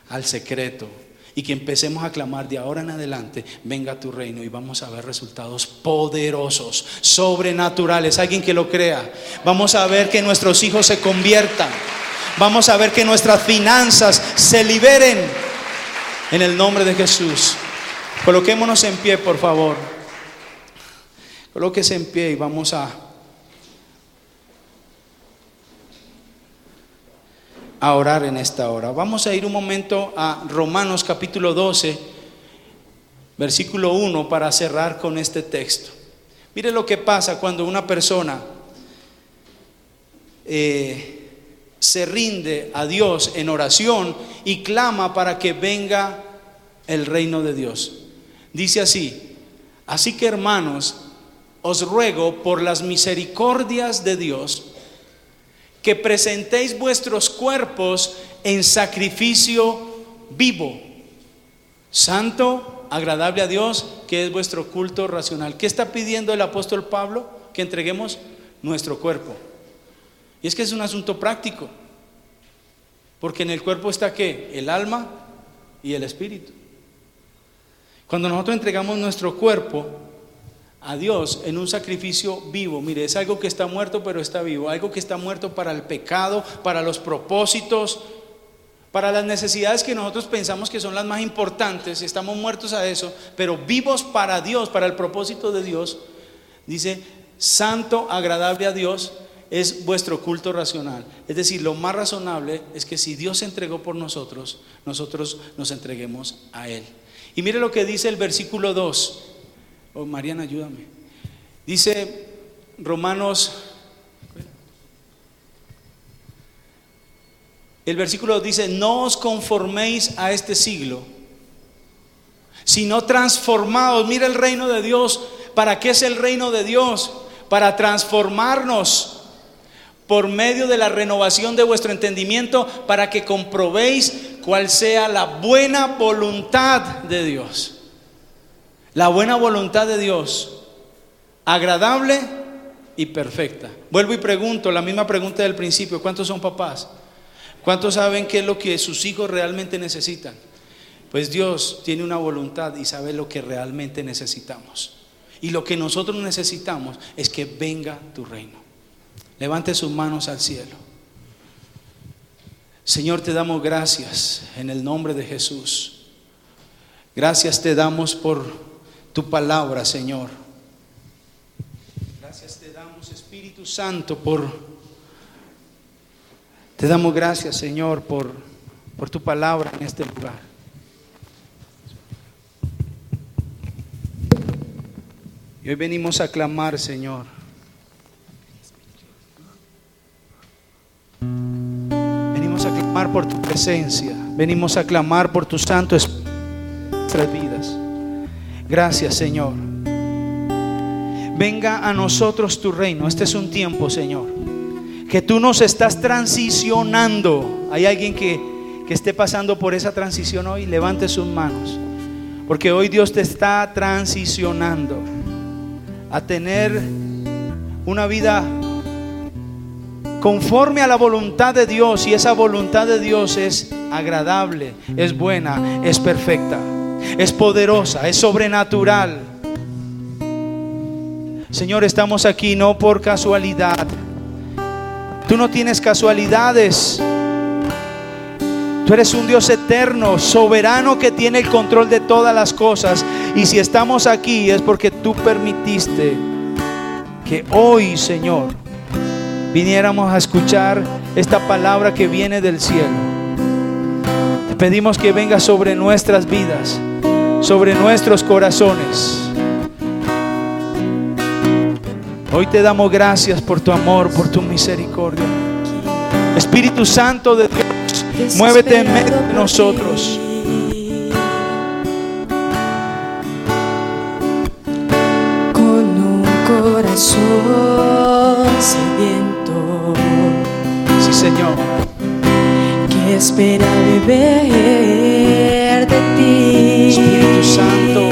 al secreto y que empecemos a clamar de ahora en adelante, venga tu reino, y vamos a ver resultados poderosos, sobrenaturales. Alguien que lo crea. Vamos a ver que nuestros hijos se conviertan. Vamos a ver que nuestras finanzas se liberen en el nombre de Jesús. Coloquémonos en pie, por favor. Colóquese en pie y vamos a orar en esta hora. Vamos a ir un momento a Romanos capítulo 12, versículo 1 para cerrar con este texto. Mire lo que pasa cuando una persona se rinde a Dios en oración y clama para que venga el reino de Dios. Dice así: así que, hermanos, os ruego por las misericordias de Dios que presentéis vuestros cuerpos en sacrificio vivo, santo, agradable a Dios, que es vuestro culto racional. ¿Qué está pidiendo el apóstol Pablo? Que entreguemos nuestro cuerpo. Y es que es un asunto práctico, porque en el cuerpo está ¿qué? El alma y el espíritu. Cuando nosotros entregamos nuestro cuerpo a Dios en un sacrificio vivo, mire, es algo que está muerto pero está vivo, algo que está muerto para el pecado, para los propósitos para las necesidades que nosotros pensamos que son las más importantes, estamos muertos a eso, pero vivos para Dios, para el propósito de Dios. Dice, santo, agradable a Dios es vuestro culto racional. Es decir, lo más razonable es que si Dios se entregó por nosotros, nosotros nos entreguemos a Él. Y mire lo que dice el versículo 2. Oh, Mariana, ayúdame. Dice Romanos, el versículo 2 dice, no os conforméis a este siglo, sino transformaos. Mira el reino de Dios. ¿Para qué es el reino de Dios? Para transformarnos por medio de la renovación de vuestro entendimiento, para que comprobéis cuál sea la buena voluntad de Dios. La buena voluntad de Dios, agradable y perfecta. Vuelvo y pregunto la misma pregunta del principio: ¿cuántos son papás? ¿Cuántos saben qué es lo que sus hijos realmente necesitan? Pues Dios tiene una voluntad y sabe lo que realmente necesitamos. Y lo que nosotros necesitamos es que venga tu reino. Levante sus manos al cielo. Señor, te damos gracias en el nombre de Jesús. Gracias te damos por tu palabra, Señor. Gracias te damos, Espíritu Santo, te damos gracias, Señor, por tu palabra en este lugar. Y hoy venimos a clamar, Señor. Venimos a clamar por tu presencia. Venimos a clamar por tu Santo Espíritu en nuestras vidas. Gracias, Señor. Venga a nosotros tu reino. Este es un tiempo, Señor, que tú nos estás transicionando. Hay alguien que esté pasando por esa transición hoy. Levante sus manos, porque hoy Dios te está transicionando a tener una vida conforme a la voluntad de Dios. Y esa voluntad de Dios es agradable, es buena, es perfecta, es poderosa, es sobrenatural. Señor, estamos aquí no por casualidad. Tú no tienes casualidades. Tú eres un Dios eterno, soberano, que tiene el control de todas las cosas. Y si estamos aquí es porque tú permitiste que hoy, Señor, viniéramos a escuchar esta palabra que viene del cielo. Te pedimos que venga sobre nuestras vidas, sobre nuestros corazones. Hoy te damos gracias por tu amor, por tu misericordia. Espíritu Santo de Dios, muévete en medio de nosotros. Con un corazón sediento, Sí, Señor. que espera beber de ti. Espíritu Santo,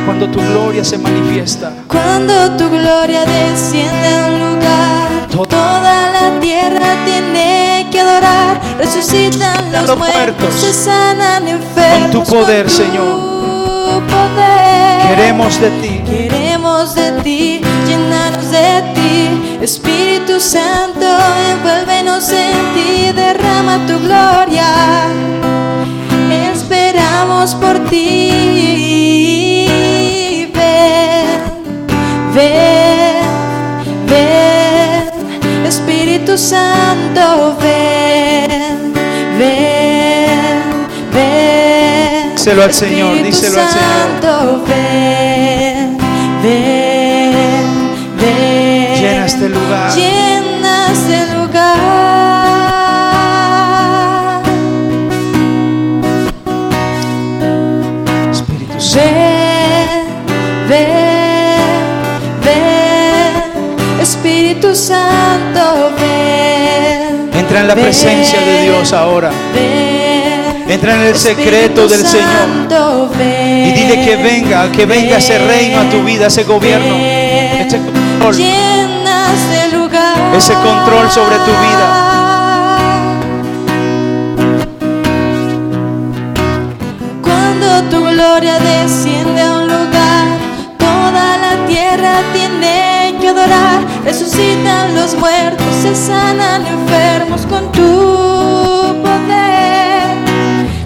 cuando tu gloria se manifiesta, Cuando tu gloria desciende a un lugar, toda la tierra tiene que adorar. Resucitan los muertos, se sanan enfermos. con tu poder, Señor. Poder. Queremos de ti. Queremos de ti, llenarnos de ti. Espíritu Santo, envuélvenos en ti, derrama tu gloria. Esperamos por ti. Ven, ven, Espíritu Santo, ven, ven, ven. Díselo al Señor, Espíritu díselo al Señor. Santo, ven, ven, ven. Llena este lugar. Llena este lugar. Espíritu Santo. Ven, ven, Espíritu Santo, ven. Entra en la presencia de Dios ahora. Ven, Entra en el secreto del Señor. Santo, ven, Y dile que venga ese reino a tu vida, ese gobierno, ese control, llena este lugar. ese control sobre tu vida. Cuando tu gloria desciende a un lugar, toda la tierra tiene que adorar. resucitan los muertos, se sanan enfermos con tu poder.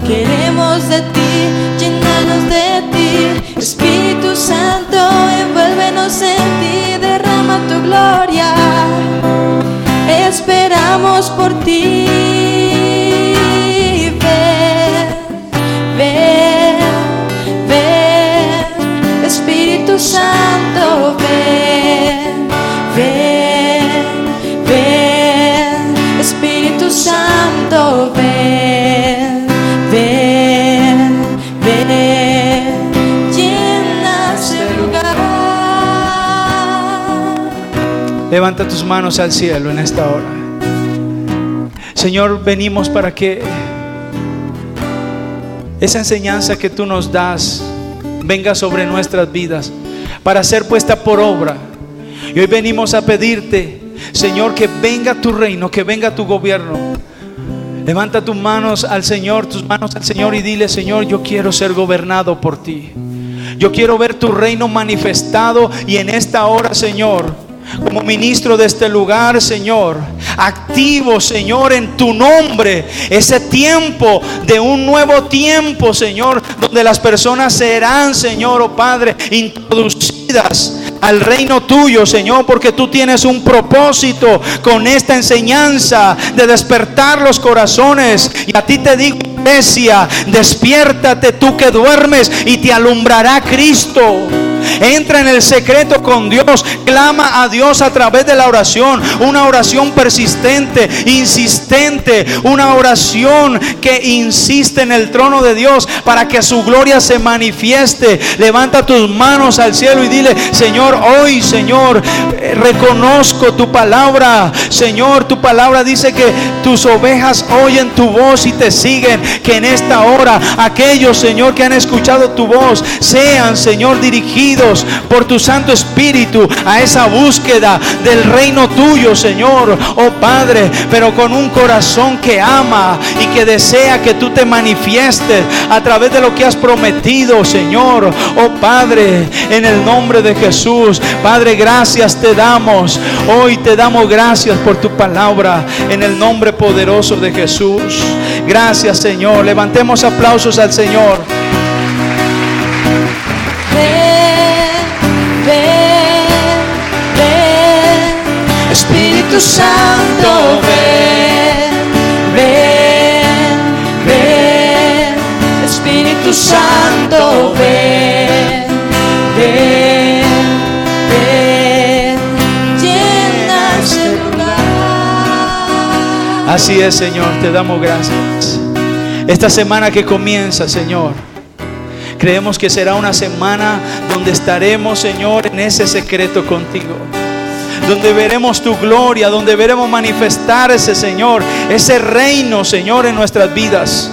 Queremos de ti, llenarnos de ti, Espíritu Santo, envuélvenos en ti, derrama tu gloria, esperamos por ti. Ven, Espíritu Santo, ven, Espíritu Santo, ven, llena este lugar. Levanta tus manos al cielo en esta hora. Señor, venimos para que esa enseñanza que tú nos das venga sobre nuestras vidas, para ser puesta por obra. Y hoy venimos a pedirte, Señor, que venga tu reino, que venga tu gobierno. Levanta tus manos al Señor, y dile: Señor, yo quiero ser gobernado por ti. Yo quiero ver tu reino manifestado. Y en esta hora, Señor, como ministro de este lugar, Señor, activo, Señor, en tu nombre ese tiempo de un nuevo tiempo, Señor, donde las personas serán, Señor, oh Padre, introducidas al reino tuyo, Señor, porque tú tienes un propósito con esta enseñanza de despertar los corazones. Y a ti te digo, iglesia, despiértate tú que duermes y te alumbrará Cristo. Entra en el secreto con Dios, clama a Dios a través de la oración, una oración persistente, insistente, una oración que insiste en el trono de Dios para que su gloria se manifieste. Levanta tus manos al cielo y dile: Señor, hoy, Señor, reconozco tu palabra. Señor, tu palabra dice que tus ovejas oyen tu voz y te siguen. Que en esta hora aquellos, Señor, que han escuchado tu voz sean, Señor, dirigidos por tu Santo Espíritu a esa búsqueda del reino tuyo, Señor, oh Padre, pero con un corazón que ama y que desea que tú te manifiestes a través de lo que has prometido, Señor, oh Padre, en el nombre de Jesús. Padre, gracias te damos, hoy te damos gracias por tu palabra, en el nombre poderoso de Jesús. Gracias, Señor. Levantemos aplausos al Señor. Espíritu Santo, ven, Espíritu Santo, ven, llena este lugar. Así es, Señor, te damos gracias. Esta semana que comienza, Señor, creemos que será una semana donde estaremos, Señor, en ese secreto contigo, donde veremos tu gloria, donde veremos manifestarse, Señor, ese reino, Señor, en nuestras vidas.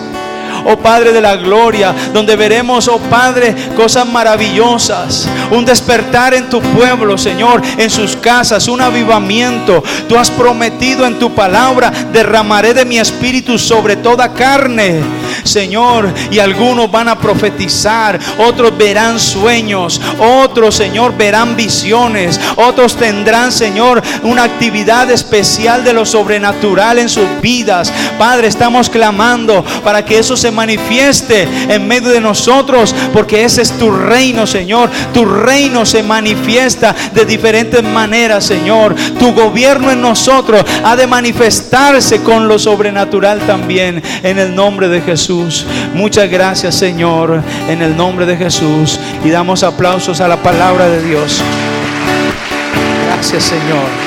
Oh Padre de la gloria, donde veremos, oh Padre, cosas maravillosas, un despertar en tu pueblo, Señor, en sus casas, un avivamiento. Tú has prometido en tu palabra: derramaré de mi espíritu sobre toda carne, Señor, y algunos van a profetizar, otros verán sueños, otros, Señor, verán visiones, otros tendrán, Señor, una actividad especial de lo sobrenatural en sus vidas. Padre, estamos clamando para que eso se manifieste en medio de nosotros, porque ese es tu reino, Señor. Tu reino se manifiesta de diferentes maneras, Señor. Tu gobierno en nosotros ha de manifestarse con lo sobrenatural también, en el nombre de Jesús. Muchas gracias, Señor, en el nombre de Jesús, y damos aplausos a la palabra de Dios. Gracias, Señor.